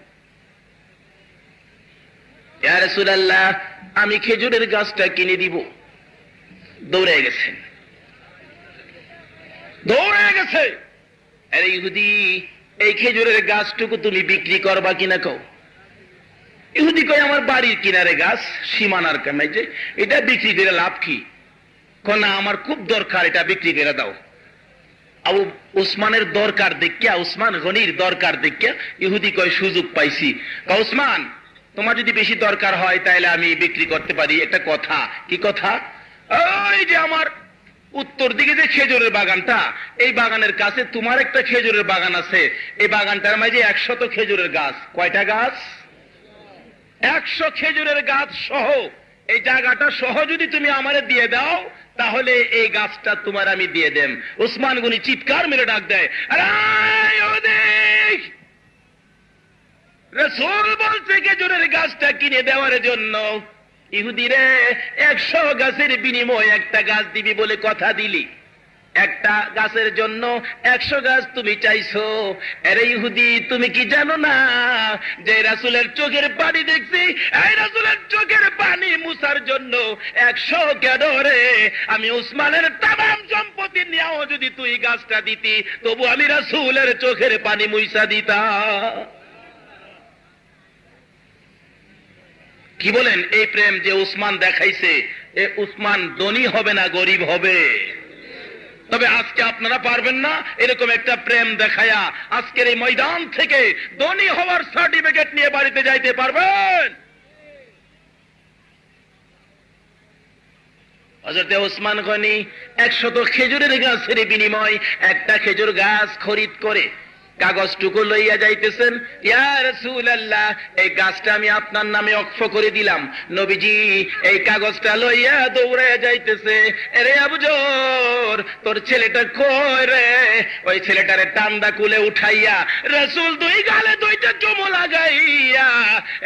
ইয়া রাসূলুল্লাহ, আমি খেজুরের গাছটা কিনে দিব। দৌড়ে গেছেন, দৌড়ে গেছে। আরে ইহুদি, এই খেজুরের গাছটুকু তুমি বিক্রি করবা কিনা কও? ইহুদি কয়, আমার বাড়ির কিনারে গাছ, সীমানার কামে, যে এটা বিক্রি করে লাভ কি? না, আমার খুব দরকার, এটা বিক্রি করে দাও। আবু উসমানের দরকার দেখিয়া, উসমান গনির দরকার দেখিয়া ইহুদি কয়, সুযোগ পাইছি। উসমান, তোমার যদি বেশি দরকার হয় তাহলে আমি বিক্রি করতে পারি। একটা কথা। কি কথা? ওই যে আমার উত্তর দিকে যে খেজুরের বাগানটা, এই বাগানের কাছে তোমার একটা খেজুরের বাগান আছে। এই বাগানটার মাঝে 100 খেজুরের গাছ। কয়টা গাছ? 100 খেজুরের গাছ সহ এই জায়গাটা সহ যদি তুমি আমারে দিয়ে দাও, তাহলে এই গাছটা তোমার আমি দিয়ে দেব। উসমান গনি চিৎকার মেরে ডাক দেয়, রাসূল বলছে খেজুরের গাছটা কিনে দেওয়ার জন্য। ইহুদিরে 100 গাছের বিনিময়ে একটা গাছ দিবি বলে কথা দিলি, একটা গাছের জন্য 100 গাছ তুমি চাইছো। আরে ইহুদি, তুমি কি জানো না যে রাসূলের চোখের পানি দেখছি, এই রাসূলের চোখের পানি মুছার জন্য 100 কেন রে? আমি উসমানের তামাম সম্পত্তি নিয়েও যদি তুই গাছটা দিতি, তবু আমি রাসূলের চোখের পানি মুছা দিতাম। কি বলেন? এই প্রেম যে উসমান দেখাইছে, এ উসমান ধনী হবে না গরিব হবে? তবে আজকে আপনারা পারবেন না এরকম একটা প্রেম দেখায়া আজকের এই ময়দান থেকে ধনী হওয়ার সার্টিফিকেট নিয়ে বাড়িতে যাইতে পারবেন? হযরত উসমান গনি 100 খেজুরের গাছের বিনিময় একটা খেজুর গাছ খরিদ করে কাগজটুকু লইয়া যাইতেছেন। ইয়া রাসূলুল্লাহ, এই গাছটা আমি আপনার নামে ওয়াকফ করে দিলাম। নবীজি এই কাগজটা লইয়া দৌড়াইয়া যাইতেছে। আরে আবু যর, তোর ছেলেটা কই রে? ওই ছেলেটারে টান্দা কুলে উঠাইয়া রাসূল 2 গালে 2টা চুমু লাগাইয়া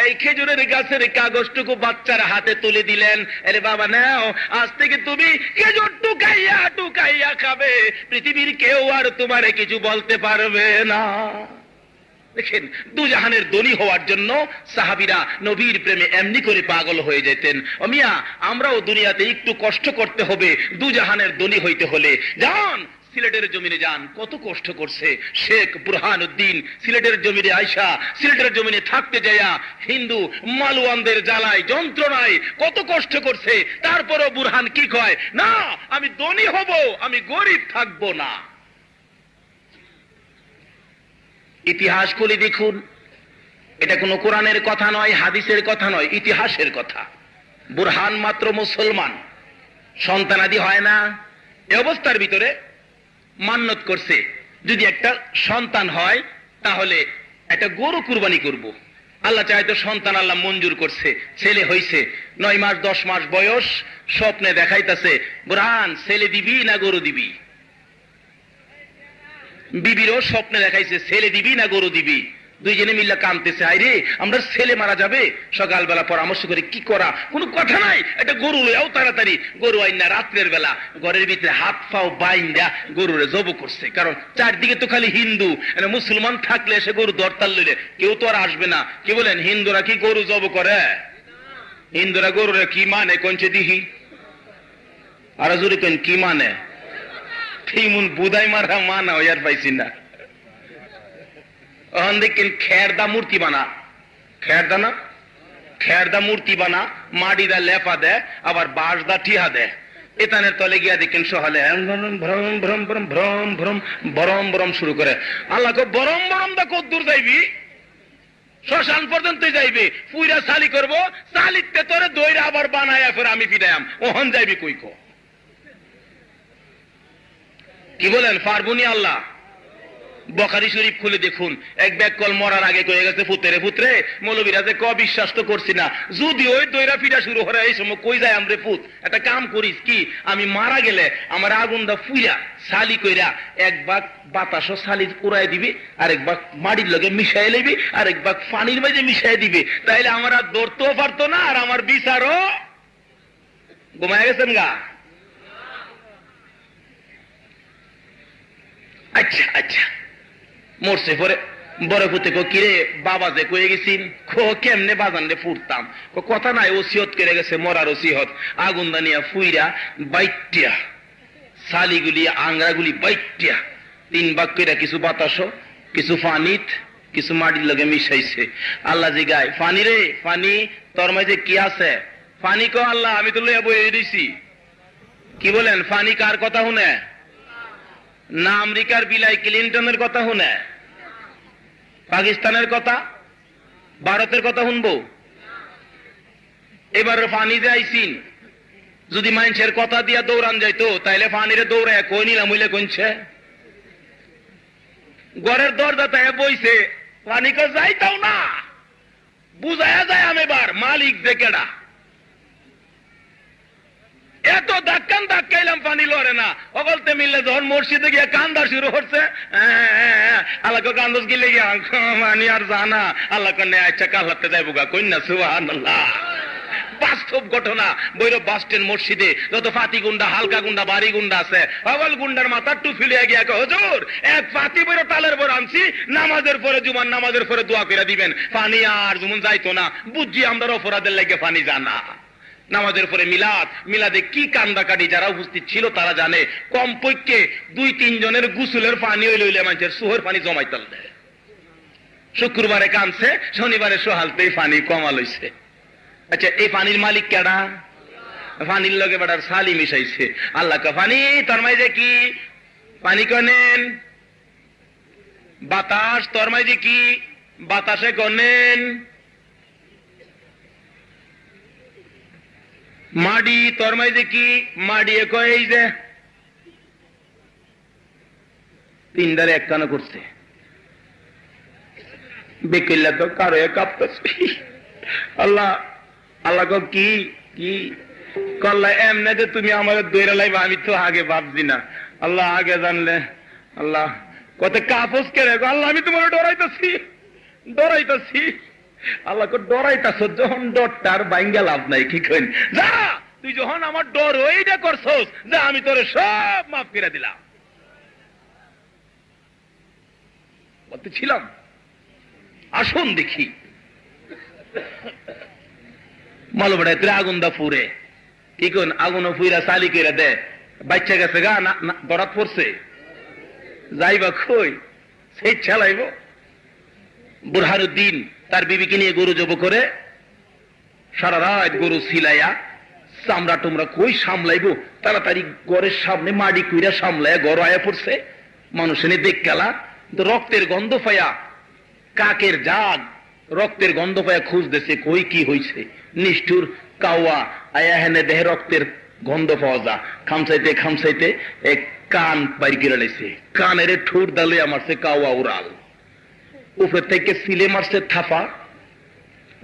এই খেজুরের গাছের কাগজটুকু বাচ্চার হাতে তুলে দিলেন। আরে বাবা নাও, আজ থেকে তুমি খেজুর টুকাইয়া টুকাইয়া খাবে, পৃথিবীর কেউ আর তোমারে কিছু বলতে পারবে না। দেখেন, দুজাহানের ধনী হওয়ার জন্য সাহাবীরা নবীর প্রেমে এমনি করে পাগল হয়ে যেতেন। ও মিয়া, আমরাও দুনিয়াতে একটু কষ্ট করতে হবে দুজাহানের ধনী হইতে হলে। যান সিলেটের জমিনে যান, কত কষ্ট করছে শেখ বুরহানুদ্দিন। সিলেটের জমিনে আইসা, সিলেটের জমিনে থাকতে যাইয়া হিন্দু মালওয়ানদের জ্বালায় যন্ত্রণায় কত কষ্ট করছে। তারপরও বুরহান কি কয়? না, আমি ধনী হব, আমি গরিব থাকবো না। ইতিহাস খুলে দেখুন, এটা কোনো কোরআনের কথা নয়, হাদিসের কথা নয়, ইতিহাসের কথা। বুরহান মাত্র মুসলমান, সন্তানাদি হয় না। এই অবস্থার ভিতরে মান্যত করছে যদি একটা সন্তান হয় তাহলে একটা গরু কুরবানি করব। আল্লাহ চায় তো সন্তান, আল্লাহ মঞ্জুর করছে। ছেলে হইছে, 9 মাস 10 মাস বয়স, স্বপ্নে দেখাইতেছে, বুরহান ছেলে দিবি না গরু দিবি? বিবিরও স্বপ্নে দেখাইছে, ছেলে দিবি না গরু দিবি? দুইজনে মিল্লা কামতেছে, আইরে আমরা ছেলে মারা যাবে। সকালবেলা পরামর্শ করে কি করা, কোনো কথা নাই, একটা গরু লইয়াও তাড়াতাড়ি গরু আইনা রাত্রের বেলা ঘরের ভিতরে হাত পাও বাইন্দা গরুরে জব করছে। কারণ চারদিকে তো খালি হিন্দু, মুসলমান থাকলে সে গরু দরতাল লইলে কেউ তো আর আসবে না। কি বলেন, হিন্দুরা কি গরু জব করে? হিন্দুরা গরুরে কি মানে কোনছে দিহি? আর জোরে কেন কি মানে? ঠিমুন বুদাই মারা মানা ইয়ার পাইছি না। দেখেন খেরদা মূর্তি বানা, খেরদা না, খেরদা মূর্তি বানা, মাটি দা লেপা দেয়, আবার বাঁশ দা টিহা দেয়। এতানের তলে গিয়া দেখেন সহলে ভ্রম ভ্রম ভ্রম ভ্রম ভ্রম বরম বরম শুরু করে। আল্লাহ বরম বরম দা কদ্দূর যাইবি? শ্মশান পর্যন্ত যাইবে। পুইরা সালি করবো, সালিতে তোরে দইরা আবার বানায় ফের আমি ফিরাইম, ওহন যাইবি কই কো? কি বলেন, পারবুনি আল্লাহ? বুখারী শরীফ খুলে দেখুন, এক ব্যাককল মরার আগে কয়ে গেছে, পুত্রে পুত্রে মৌলবীরা যে ক বিশ্বাস তো করছি না, যদি ওই দইরা ফিরা শুরু করে এই সময় কই যায় আমরে পুত, একটা কাম করিস কি, আমি মারা গেলে আমার আগুন দা ফুইরা সালি কইরা এক ভাগ বাতাসও সালি পুরাই দিবি, আরেক ভাগ মাটির লগে মিশাই লইবি, আরেক ভাগ পানির মাঝে মিশাই দিবি, তাইলে আমার আর ধরতেও পারতো না, আর আমার বিচারও ঘুমায় গেছেন গা। আচ্ছা আচ্ছা, মরছে পরে বড় পুতে কিরে বাবা যে কয়ে গেছিন, কেমনে বাজান রে ফুটতাম, কথা নাই, ওসিয়ত করে গেছে, মরার ওসিয়ত। আগুন দানিয়া ফুইরা বাইটিয়া সালিগুলি আংরাগুলি বাইটিয়া 3 ভাগ কইরা কিছু বাতাস, কিছু পানিত, কিছু মাটির লগে মিশাইছে। আল্লাহ জি গায়, পানি রে পানি, তোর মাঝে কি আছে? পানি কো আল্লাহ আমি তো লইয়া বইয়ে দিছি। কি বলেন, পানি কার কথা শুনে? না আমেরিকার বিলাই ক্লিন্টনের কথা শুনে, পাকিস্তানের কথা, ভারতের কথা শুনবো? এবার পানি যে আইসিন, যদি মানুষের কথা দিয়া দৌড়ান যাইতো তাইলে পানিরে দৌড়ায় কই নিলাম হইলে কইছে ঘরের দরজা তাই বইছে পানিকে যাইতাও না বুঝায়া যায় আমি এবার মালিক দেখেডা এত ধাক্কাইলাম পানি লড়ে না অগলতে মিললে যখন মসজিদে গিয়ে কান্দা শুরু করছে আল্লাহকে কান্দস গিলে গিয়া মানি আর জানা আল্লাহ কান্নে আচ্ছা কাল হাতে যাইব গা কন্যা সুবহানাল্লাহ। বাস্তব ঘটনা বৈরব বাস স্ট্যান্ড মসজিদে যত ফাতি গুন্ডা হালকা গুন্ডা বাড়ি গুন্ডা আছে অগল গুন্ডার মাথার টু ফিলে গিয়া হুজুর এক ফাতি বৈর তালের বড় আনছি নামাজের পরে জুমার নামাজের পরে দোয়া করে দিবেন পানি আর যেমন যাইতো না বুঝছি আমরা অপরাধের লাগে পানি জানা নামাজের পরে মিলাদে কি কান্দাকাটি যারা উপস্থিত ছিল তারা জানে কমপক্ষে 2-3 জনের গুসুলের পানি হইলে মানুষের সুহের পানি জমাইতে দেয়। শুক্রবারে কানছে শনিবারে সোহালতেই পানি কমাল হইছে। আচ্ছা এই পানির মালিক কেডা? পানির লগে বেটার সালি মিশাইছে আল্লাহ কা পানি তোর মাঝে কি পানি কনেন বাতাস তোর মাঝে কি বাতাসে কনেন মাডি তোর মাঝে কি মাডিয়ে কয় এই যে তিনদারে এক কানা করছে বেকিল্লা তো কারো কাঁপতেছে আল্লাহ আল্লাহ কি কি করলা এমনে যে তুমি আমার দৈরা লাইবা আমি তো আগে ভাবছি না আল্লাহ আগে জানলে আল্লাহ কত কাপস কে রেখো আল্লাহ আমি তোমার ডরাইতেছি আল্লাহকে ডরাইতেছ যখন ডরটার বাইঙ্গা লাভ নাই কি কইন যা তুই যখন আমার ডর ওইটা করছস যা আমি তোরে সব মাফ করে দিলাম বলতেছিলাম আসুন দেখি মালবেড়ায় তুই আগুন দা ফুরে কি কোন আগুন ফুইরা চালি করে দে বাচ্চা গেছে গা না দরাত পড়ছে যাইবা কই সেই চালাইব বুরহানুদ্দিন তার বিবিকে নিয়ে গরু জব করে সারা রাত গরু সিলাইয়া চামড়া টুমরা কই সামলাইব তাড়াতাড়ি ঘরের সামনে মাটি কুইরা সামলাইয়া ঘর আয়া পড়ছে মানুষ এনে দেখ গেলা রক্তের গন্ধ পায়া কাকের জাগ রক্তের গন্ধ পায়া খুঁজতেছে কই কি হইছে নিষ্ঠুর কাওয়া আয়া হেনে দেহে রক্তের গন্ধ পাওয়া যা খামসাইতে এক কান বাইর করে লাইছে কানের ঠোঁট দালে মারছে কাওয়া উড়াল উপর থেকে সিলে মারছে থাফা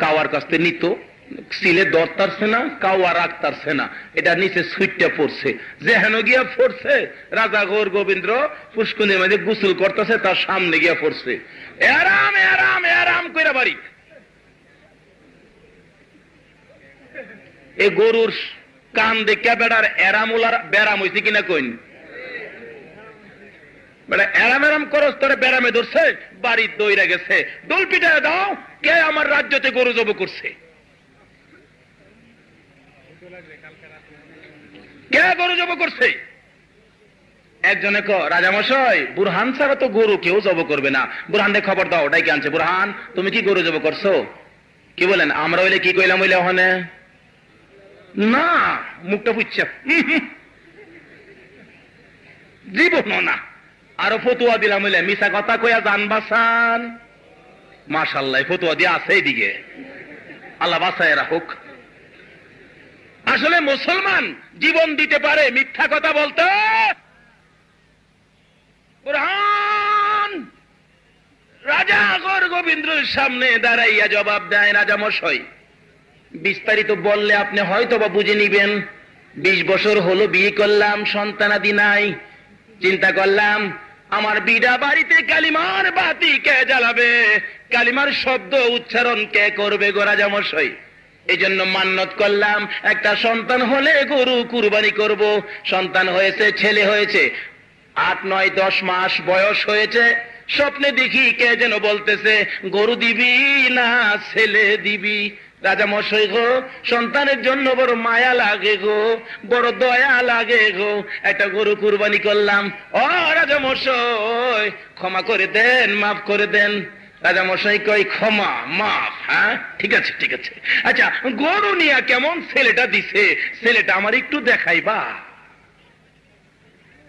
কাওয়ার কাছে নিত সিলে দরতারছে না কাওয়া রাখতারছে না এটা নিচে সুইটটা পড়ছে যে হেন গিয়া পড়ছে রাজা গৌর গোবিন্দ্র পুষ্কুনির মধ্যে গোসল করতেছে তার সামনে গিয়া পড়ছে এরাম এরাম এরাম কইরা বাড়ি এ গরুর কান দেখে বেড়ার এরামুলার ব্যারাম হয়েছে কিনা কইন বেড়া এরাম এরাম করস তোরে ব্যারামে ধরছে বাড়ির দইরা গেছে ডোল পিটায় দাও কে আমার রাজ্যতে গরু জব করছে কে গরু জব করছে একজনে রাজামশাই বুরহান ছাড়া তো গরু কেউ জব করবে না বুরহানকে খবর দাও ওটাই কি আনছে বুরহান তুমি কি গরু জব করছো কি বলেন আমরা হইলে কি কইলাম হইলে ওখানে না মুখটা পুচ্ছা জীবন না আরো ফতুয়া দিলাম হইলে মিশা কথা কইয়া জান বাসান মাশাআল্লাহ ফতুয়া দিয়ে আছে এইদিকে আল্লাহ বাসায় রাখুক আসলে মুসলমান জীবন দিতে পারে মিথ্যা কথা বলতে বুরহান রাজা গৌর গোবিন্দ্রের সামনে দাঁড়াইয়া জবাব দেয় রাজা মশাই বিস্তারিত বললে আপনি হয়তো বা বুঝে নিবেন 20 বছর হলো বিয়ে করলাম সন্তানাদি নাই চিন্তা করলাম আমার বিডা বাড়িতে কালিমার বাতি কে জ্বালাবে কালিমার শব্দ উচ্চারণ কে করবে গো রাজা মশাই এই জন্য মান্নত করলাম একটা সন্তান হলে গরু কুরবানি করব সন্তান হয়েছে ছেলে হয়েছে 8-9-10 মাস বয়স হয়েছে স্বপ্নে দেখি কে যেন বলতেছে গরু দিবি না ছেলে দিবি রাজা মশাই গো সন্তানের জন্য বড় মায়া লাগে গো বড় দয়া লাগে গো একটা গরু কুরবানি করলাম ও রাজা মশাই ক্ষমা করে দেন মাফ করে দেন রাজা মশাই কই ক্ষমা মাফ হ্যাঁ ঠিক আছে ঠিক আছে আচ্ছা গরু নিয়া কেমন ছেলেটা দিছে ছেলেটা আমার একটু দেখাইবা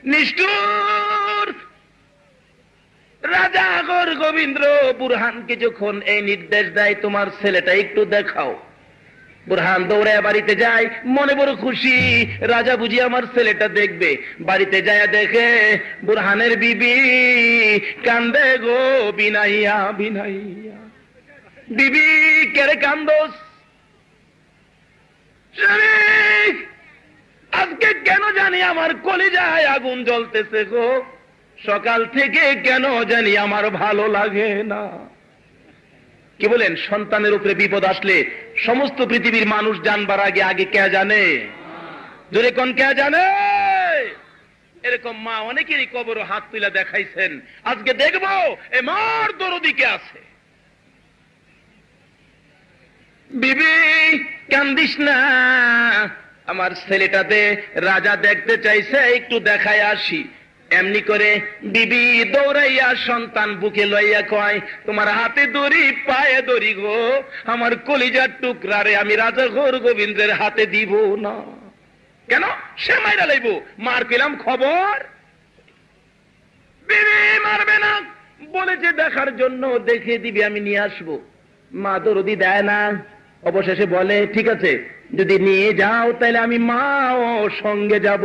নিষ্ঠুর রাজা গৌর গোবিন্দ্র বুরহানকে যখন এই নির্দেশ দেয় তোমার ছেলেটা একটু দেখাও বুরহান দৌড়ে বাড়িতে যায়, মনে বড় খুশি, রাজা বুঝি আমার ছেলেটা দেখবে। বাড়িতে যায় দেখে বুরহানের বিবি কান্দে গো বিনাইয়া বিনাইয়া। বিবি কেরে কান্দোস? আজকে কেন জানি আমার কলিজায় আগুন জ্বলতেছে গো, সকাল থেকে কেন জানি আমার ভালো লাগে না। কি বলেন? সন্তানের উপরে বিপদ আসলে সমস্ত পৃথিবীর মানুষ জানবার আগে আগে কে জানে? জোরে কোন কে জানে? এরকম মা অনেকেরই কবরে হাত তুলে দেখাইছেন। আজকে দেখবো এ মার দরদি কে আছে। বিবি কান্দিস না, আমার ছেলেটাতে রাজা দেখতে চাইছে, একটু দেখায় আসি। এমনি করে বিবি দৌড়াইয়া সন্তান বুকে লইয়া কয়, তোমার হাতে দড়ি পায়ে দড়ি গো, আমার কলিজার টুকরা রে আমি রাজা ঘোর গোবিন্দের হাতে দিব না। কেন? সে মাইরা লাইব, মার পেলাম খবর। বিবি মারবে না বলেছে, দেখার জন্য দেখে দিবি, আমি নিয়ে আসবো। মা দরদি দেয় না, অবশেষে বলে ঠিক আছে, যদি নিয়ে যাও তাহলে আমি মাও সঙ্গে যাব।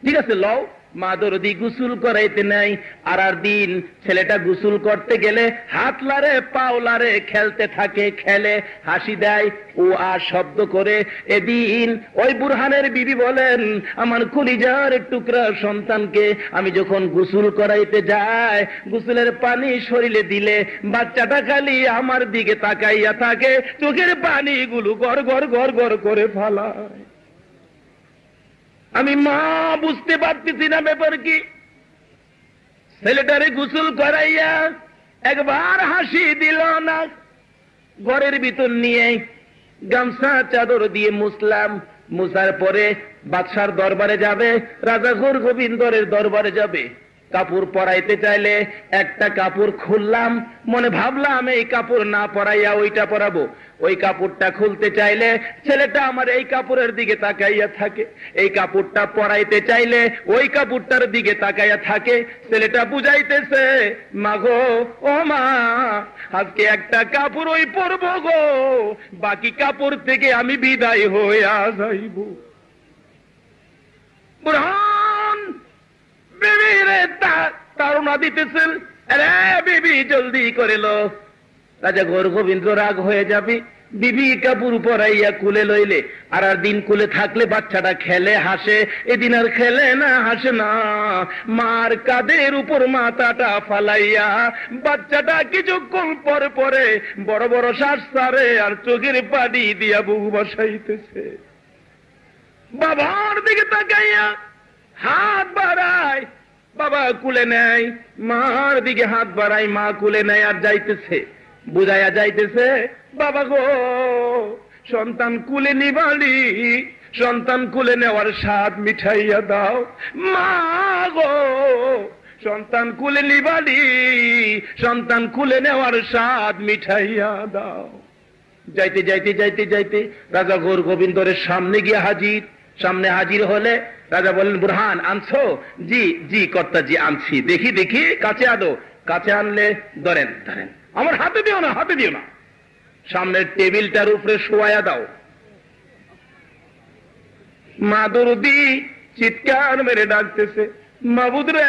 ঠিক আছে লও। মা দরদি গোসল করাইতে নাই। আর দিন ছেলেটা গোসল করতে গেলে হাত লারে পাও লারে খেলতে থাকে, খেলে হাসি দেয় ও আর শব্দ করে। এদিন ওই বুরহানের বিবি বলেন, আমার কলিজার টুকরা সন্তানকে আমি যখন গোসল করাইতে যাই, গোসলের পানি শরীরে দিলে বাচ্চাটা খালি আমার দিকে তাকাইয়া থাকে, চোখের পানিগুলো গড় গড় গড় গড় করে ফালায়। আমি মা বুঝতে পারতেছি না ব্যাপার কি। ছেলেটারে গোসল করাইয়া একবার হাসি দিল না, ঘরের ভিতর নিয়ে গামছা চাদর দিয়ে মুছলাম। মুছার পরে বাদশার দরবারে যাবে, রাজা ঘোর গোবিন্দরের দরবারে যাবে। কাপড় পরাইতে চাইলে একটা কাপড় খুললাম, মনে ভাবলাম এই কাপড় না পরাইয়া ওইটা পরাবো। ওই কাপড়টা খুলতে চাইলে ছেলেটা আমার এই কাপড়ের দিকে তাকাইয়া থাকে। এই কাপড়টা পরাইতে চাইলে ওই কাপড়টার দিকে তাকাইয়া থাকে। ছেলেটা বুঝাইতেছে, মা গো ও মা, আজকে একটা কাপড় ওই পরবো গো, বাকি কাপড় থেকে আমি বিদায় হইয়া যাইব। বুরহান বিবিরে তাড়না দিতেছেন, আরে বিবি জলদি করে লো, রাজা ঘোর গোবিন্দ রাগ হয়ে যাবে। বিবি কাপড় পরাইয়া কুলে লইলে, আর দিন কুলে থাকলে বাচ্চাটা খেলে হাসে, এদিন আর খেলে না, হাসে না। মার কাঁধের উপর মাথাটা ফালাইয়া বাচ্চাটা কিছুক্ষণ পরে পরে বড় বড় শ্বাস ছাড়ে আর চোখের পানি দিয়া বুক বসাইতেছে। বাবার দিকে তাকাইয়া হাত বাড়ায়, বাবা কুলে নেয়। মার দিকে হাত বাড়াই, মা কুলে নেয় আর যাইতেছে, বুঝাইয়া যাইতেছে, বাবা গো সন্তান কুলে নিবালি, সন্তান কুলে নেওয়ার স্বাদ মিঠাইয়া দাও। মা গো সন্তান কুলে নিবালি, সন্তান কুলে নেওয়ার স্বাদ মিঠাইয়া দাও। যাইতে যাইতে যাইতে যাইতে রাজা ঘোর গোবিন্দরের সামনে গিয়ে হাজির। সামনে হাজির হলে রাজা বলেন, বুরহান আনছো? জি জি কর্তাজি আনছি। দেখি দেখি, কাছে আদো। কাছে আনলে ধরেন ধরেন, আমার হাতে দিও না, হাতে দিও না, সামনের টেবিলটার উপরে শোয়া দাও। মা দরদি চিৎকার মেরে ডাকতেছে, মাবুদ রে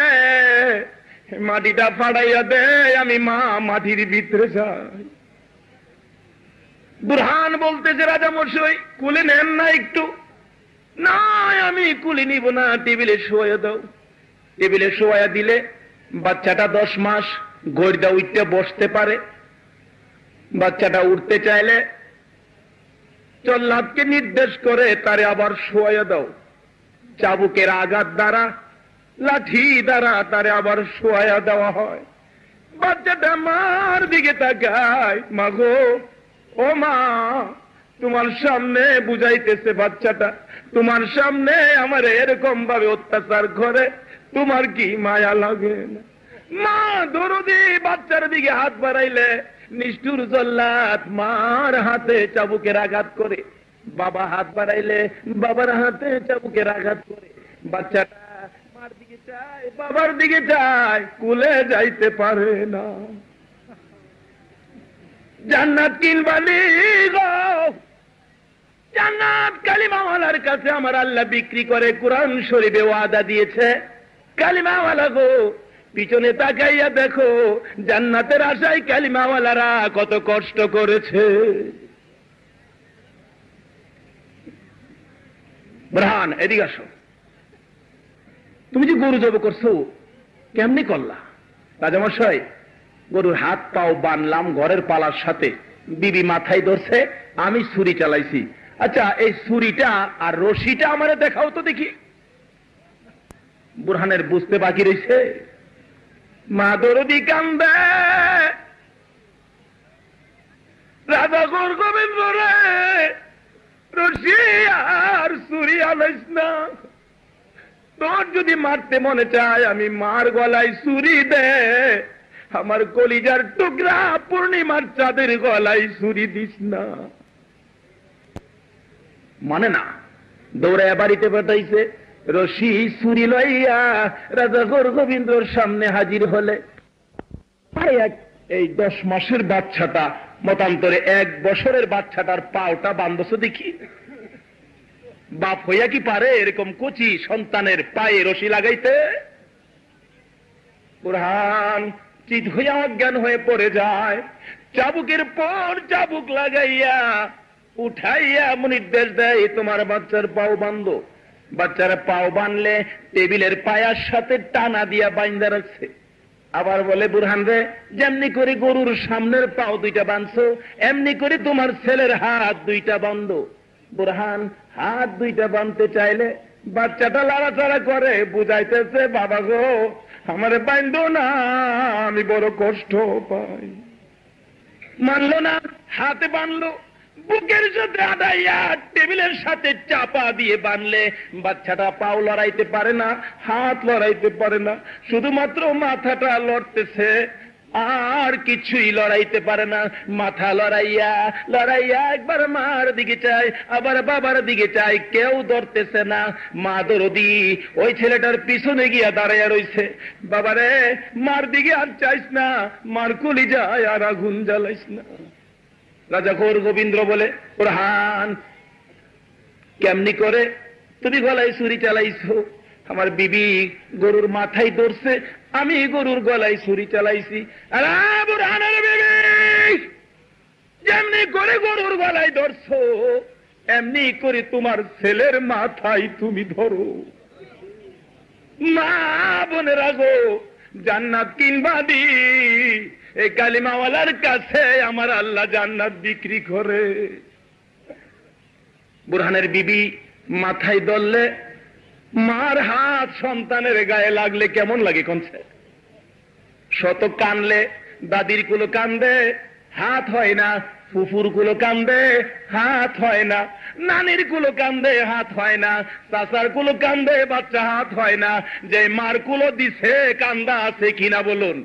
মাটিটা ফাড়াইয়া দে, আমি মা মাটির ভিতরে যাই। বুরহান বলতেছে, রাজা মশাই কুলে নেন না একটু। না আমি কুলি নিব না, টেবিলে শোয়া দাও। টেবিলে শোয়া দিলে বাচ্চাটা 10 মাস, গড়দা উঠতে বসতে পারে। বাচ্চাটা উঠতে চাইলে জল্লাদকে নির্দেশ করে তারে আবার শোয়া দাও। চাবুকের আঘাত দ্বারা, লাঠি দ্বারা তারে আবার শোয়া দেওয়া হয়। বাচ্চাটা মার দিকে তাকায়, মা গো ও মা, তোমার সামনে বুঝাইতেছে বাচ্চাটা, তোমার সামনে আমার এরকম ভাবে অত্যাচার করে, তোমার কি মায়া লাগে না? মা দরদি বাচ্চার দিকে হাত বাড়াইলে নিষ্ঠুর জল্লাদ মার হাতে চাবুকের আঘাত করে। বাবা হাত বাড়াইলে বাবার হাতে চাবুকের আঘাত করে। বাচ্চাটা মার দিকে চায়, বাবার দিকে চায়, কুলে যাইতে পারে না। জান্নাত কিনবানি গো, জান্নাত কালিমাওয়ালার কাছে আমার আল্লাহ বিক্রি করে। কোরআন শরীফে ওয়াদা দিয়েছে, কালিমাওয়ালা গো পিছনে তাকাইয়া দেখো জান্নাতের আশায় কালিমাওয়ালারা কত কষ্ট করেছে। বুরহান এদিকে আসো, তুমি যে গরু জব করছো কেমনি করলা? রাজামশাই, গরুর হাত পাও বানলাম ঘরের পালার সাথে, বিবি মাথায় ধরছে, আমি ছুরি চালাইছি। আচ্ছা এই ছুরিটা আর রশিটা আমারে দেখাও তো দেখি। বুরহানের বুঝতে বাকি রয়েছে। মা দরদি কান্দে, রাজা গোর গোবিন্দ রে, রশি আর ছুরি আনাইস না, তোর যদি মারতে মনে চায় আমি মার গলায় ছুরি দে, আমার কলিজার টুকরা পূর্ণিমার চাঁদের গলায় ছুরি দিস না। মানে না, দৌড়াইয়া বাড়িতে পাঠাইছে। রশি ছুরি লইয়া রাজা গোর গোবিন্দর সামনে হাজির হলে এই 10 মাসের বাচ্চাটা, মতান্তরে 1 বছরের বাচ্চাটার পাওটা বান্ধছ দেখি। বাপ হইয়া কি পারে এরকম কচি সন্তানের পায়ে রশি লাগাইতে? বুরহান চিত হইয়া অজ্ঞান হয়ে পড়ে যায়। চাবুকের পর চাবুক লাগাইয়া উঠাইয়া নির্দেশ দেয়, তোমার বাচ্চার পাও বান্ধো। বাচ্চার পাও বানলে টেবিলের পায়ার সাথে টানা দিয়া বাইন্দা রাখছে। আবার বলে, বুরহান রে, যেমনি করে গরুর সামনের পাও 2টা বাঁধছো, এমনি করে তোমার ছেলের হাত 2টা বান্ধো। বুরহান হাত 2টা বাঁধতে চাইলে বাচ্চাটা লাড়াচাড়া করে, বুঝাইতেছে, বাবা গো আমারে বাঁধো না, আমি বড় কষ্ট পাই। মানলো না, হাতে বাঁধলো, বুকের সাথে আদাইয়া টেবিলের সাথে চাপা দিয়ে বানলে বাচ্চাটা পাও লড়াইতে পারে না, হাত লড়াইতে পারে না, শুধুমাত্র মাথাটা লড়তেছে, আর কিছুই লড়াইতে পারে না। মাথা লড়াইয়া লড়াইয়া একবার মার দিকে চায়, আবার বাবার দিকে চায়, কেউ ধরতেছে না। মা দরদি ওই ছেলেটার পিছনে গিয়া দাঁড়াইয়া রইছে। বাবারে, মার দিকে আর চাইস না, মার কলি যায় আর আগুন জ্বালাইস না। রাজা গোর গোবিন্দ বলে, বুরহান কেমনি করে তুমি গলায় ছুরি চালাইছো? আমার বিবি গরুর মাথায় ধরছে, আমি গরুর গলায় ছুরি চালাইছি। আরে বুরহানের বিবি, যেমনি করে গরুর গলায় ধরছো এমনি করে তোমার ছেলের মাথায় তুমি ধরো। মা বোনেরা গো, জান্নাত কিনবা দি, এই কালিমাওয়ালার কাছে আমার আল্লাহ জান্নাত বিক্রি করে। বুরহানের বিবি মাথায় ধরলে, মার হাত সন্তানের গায়ে লাগলে কেমন লাগে কোনছে? শত কানলে দাদির কুলো কান্দে, হাত হয় না, ফুফুর কুলো কান্দে, হাত হয় না, নানির কুলো কান্দে, হাত হয় না, চাচার কুলো কান্দে, বাচ্চা হাত হয় না। যে মার কুলো দিছে কান্দা আছে কিনা বলুন?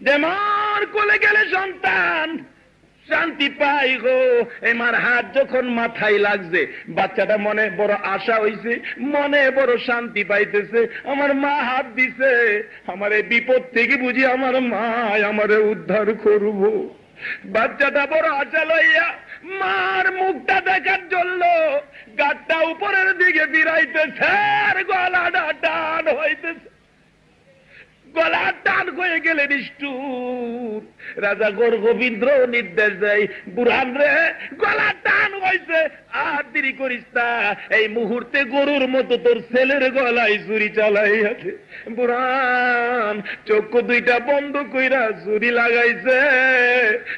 যে মার কোলে গেলে সন্তান শান্তি পাই গো। এমার হাত যখন মাথায় লাগছে, বাচ্চাটা মনে বড় আশা হইছে, মনে বড় শান্তি পাইতেছে, আমার মা হাত দিছে, আমার এই বিপদ থেকে বুঝি আমার মা আমারে উদ্ধার করব। বাচ্চাটা বড় আশা লইয়া মার মুখটা দেখার জন্য গাটটা উপরের দিকে বিরাইতেছে, আর গলাটা টান হইতেছে। গলা টান হয়ে গেলে নিষ্ঠুর। রাজা গোর গোবিন্দ নির্দেশ দেয়, বুরহান রে, গলা টান হয়েছে, আর দেরি করিস না, এই মুহূর্তে গরুর মতো তোর ছেলের গলায় ছুরি চালাই আছে। বুরহান চক্ষু 2টা বন্ধ কইরা ছুরি লাগাইছে,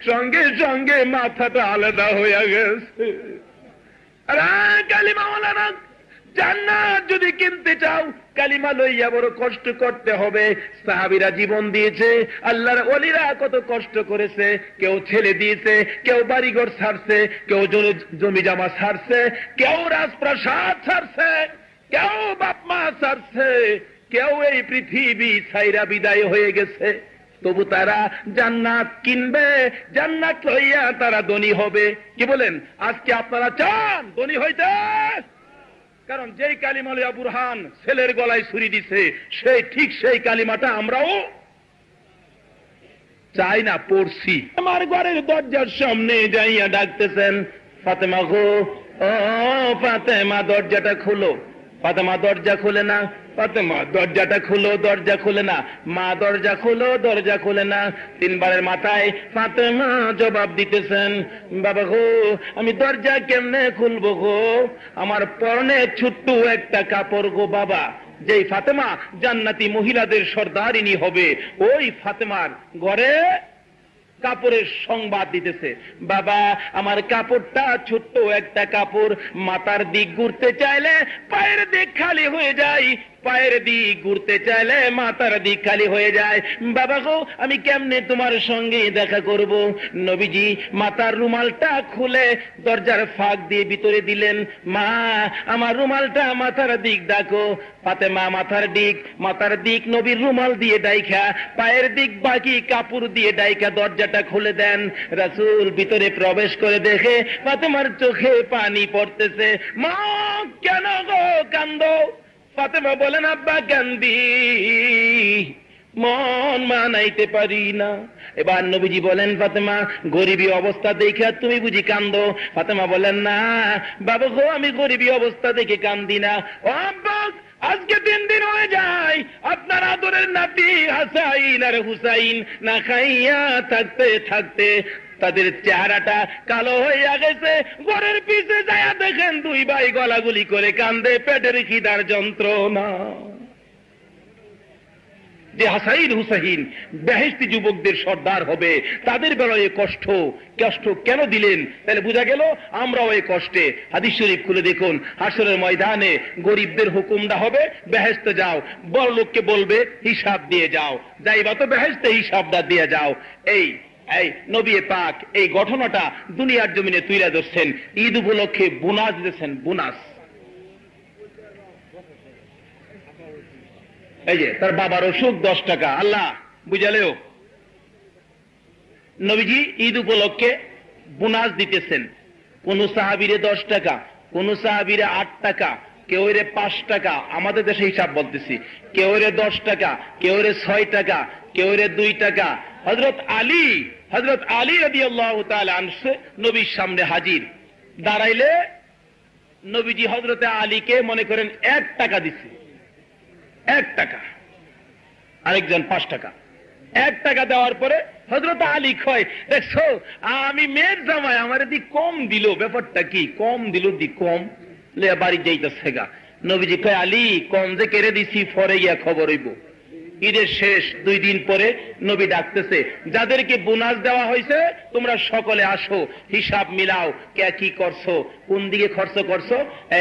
সঙ্গে সঙ্গে মাথাটা আলাদা হইয়া গেছে। আরে কালিমাওয়ালারা, জান্নাত যদি কিনতে চাও কালিমা লইয়া বড় কষ্ট করতে হবে। সাহাবীরা জীবন দিয়েছে, আল্লাহর ওলিরা কত কষ্ট করেছে। কেউ ছেলে দিয়েছে, কেউ বাড়িঘর ছাড়ছে, কেউ জমি জামা ছাড়ছে, কেউ রাজপ্রাসাদ ছাড়ছে, কেউ বাপ মা ছাড়ছে, কেউ এই পৃথিবী ছাইরা বিদায় হয়ে গেছে। তবু তারা জান্নাত কিনবে, জান্নাত লইয়া তারা ধনী হবে। কি বলেন? আজকে আপনারা চান ধনী হইতে? কারণ যেই কালিমা লইয়া বুরহান ছেলের গলায় ছুরি দিছে, সেই ঠিক সেই কালিমাটা আমরাও চাই না, পড়ছি। আমার ঘরের দরজার সামনে যাইয়া ডাকতেছেন, ফাতেমা গো, ও ফাতেমা দরজাটা খুলো। ফাতেমা দরজা খুলে না। ফাতেমা দরজাটা খুলো, দরজা খুলে না। মা দরজা খুলো, দরজা খুলে না। তিনবারের মাথায় ফাতেমা জবাব দিতেছেন, বাবা গো আমি দরজা কেমনে খুলবো গো, আমার পরনে ছোট্ট একটা কাপড় গো বাবা। যেই ফাতেমা জান্নাতি মহিলাদের সর্দারিনী হবে, ওই ফাতেমার ঘরে কাপড়ের সংবাদ দিতেছে, বাবা আমার কাপড়টা ছোট্ট একটা কাপড়, মাথার দিক ঘুরতে চাইলে পায়ের দিক খালি হয়ে যায়, পায়ের দিক ঘুরতে চাইলে মাথার দিক খালি হয়ে যায়। বাবা গো আমি কেমনে তোমার সঙ্গে দেখা করব? নবীজি মাথার রুমালটা খুলে দরজার ফাঁক দিয়ে ভিতরে দিলেন। মা আমার রুমালটা মাথার দিক দেখো। ফাতেমা মাথার দিক নবীর রুমাল দিয়ে ডাইখা, পায়ের দিক বাকি কাপড় দিয়ে ডাইখা দরজাটা খুলে দেন। রাসূল ভিতরে প্রবেশ করে দেখে ফাতেমার চোখে পানি পড়তেছে। মা কেন গো কান্দো? ফাতেমা বলেন, আব্বা কান্দি, মন মানাইতে পারি না। এবার নবীজি বলেন, ফাতেমা গরিবী অবস্থা দেখে তুমি বুঝি কান্দো? ফাতেমা বলেন, না বাবা গো আমি গরিবী অবস্থা দেখে কান্দি না। ও আব্বা আজকে 3 দিন হয়ে যায় আপনার আদরের নাতি হাসাইন আর হুসাইন না খাইয়া থাকতে থাকতে তাদের চেহারাটা কালো হইয়া গেছে। ঘরের পিছে যায় দেখেন 2 ভাই গলাগুলি করে কান্দে, পেটের খিদার যন্ত্রণা। যে হাসাইন হুসাইন বেহেশতি যুবকদের সর্দার হবে, তাদের বেলায় কষ্ট কেন দিলেন? তাহলে বোঝা গেল আমরাও এই কষ্টে। হাদিস শরীফ খুলে দেখুন, হাসরের ময়দানে গরিবদের হুকুমটা হবে বেহেশতে যাও, বড় লোককে বলবে হিসাব দিয়ে যাও, যাইবা তো বেহেশতে হিসাবটা দিয়ে যাও। এই নবী পাক এই ঘটনাটা দুনিয়ার জমিনে তুলে ধরছেন। ঈদ উপলক্ষে বোনাস দিয়েছেন, বোনাস। এই যে তার বাবার অসুখ 10 টাকা, আল্লাহ বুঝালেও নবীজি ঈদ উপলক্ষে বোনাস দিতেছেন। কোন সাহাবীরে 10 টাকা, কোন সাহাবীরে 8 টাকা, কেউ 5 টাকা, আমাদের দেশে হিসাব বলতেছি, কেউ 10 টাকা, কেউ 6 টাকা, কেউ 2 টাকা। হযরত আলী রাদিয়াল্লাহু তাআলা আনহু নবীর সামনে হাজির, দাঁড়াইলে নবীজি হযরতে আলীকে মনে করেন 1 টাকা দিছে, 1 টাকা, আরেকজন 5 টাকা। 1 টাকা দেওয়ার পরে হযরত আলী কয়, দেখছো আমি মেয়ের জামাই আমার দি কম দিল, ব্যাপারটা কি? কম দিল, দি কম লে বাড়ি যাইতেছে গা। নবীজি কয়, আলী কম যে কেড়ে দিছি, পরে গিয়া খবর হইব। ঈদের শেষ 2 দিন পরে নবী ডাকতেছে, যাদেরকে বোনাস দেওয়া হয়েছে তোমরা সকলে আসো, হিসাব মিলাও, কে কি করছো, কোন দিকে খরচ করছো,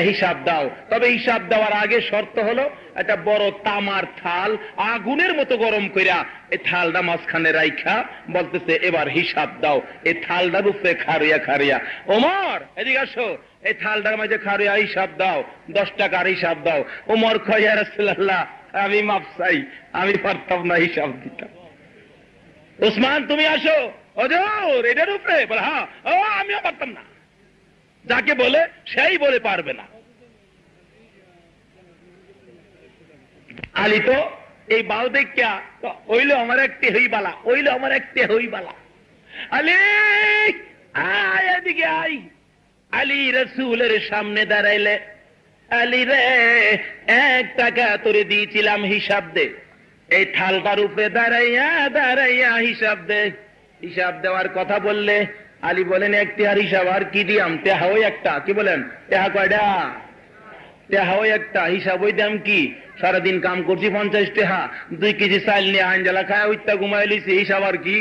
হিসাব দাও। তবে হিসাব দেওয়ার আগে শর্ত হলো একটা বড় তামার থাল আগুনের মতো গরম কইরা এই থালটা মাঝখানে রাইখা বলতেছে, এবার হিসাব দাও। এই থালটার উপরে খারিয়া ওমর এদিকে আসো, এই থালটার মাঝে খারিয়া হিসাব দাও, 10 টাকার হিসাব দাও। ওমর কয়, ইয়া রাসূলুল্লাহ আমি মাপ চাই, আমি পারতাম না হিসাব দিতে। ওসমান তুমি আসো, হুজুর এটার উপরে বলে, হ্যাঁ ও আমিও পারতাম না। যাকে বলে সেই বলে পারবে না। আলী তো এই বাল দেখিয়া ওইলো আমার একটি হইবালা, ওইলো আমার একটি হইবালা। আলী আয় এদিকে আই। আলী রাসূলের সামনে দাঁড়াইলে, আলী রে 1 টাকা তোরে দিয়েছিলাম, হিসাব দে। এই থালটার উপরে দাঁড়াইয়া হিসাব দে। হিসাব দেওয়ার কথা বললে আলী বলেন, 1 টাকার হিসাব আর কি দিয়াম, তেহাও একটা। কি বলেন, তেহা কয়টা? তেহাও একটা। হিসাব ওই দাম কি? সারাদিন কাম করছি 50 টাকা, 2 কেজি চাল নিয়ে আঞ্জালা খায় উঠতে ঘুমাই লিছি, হিসাব আর কি?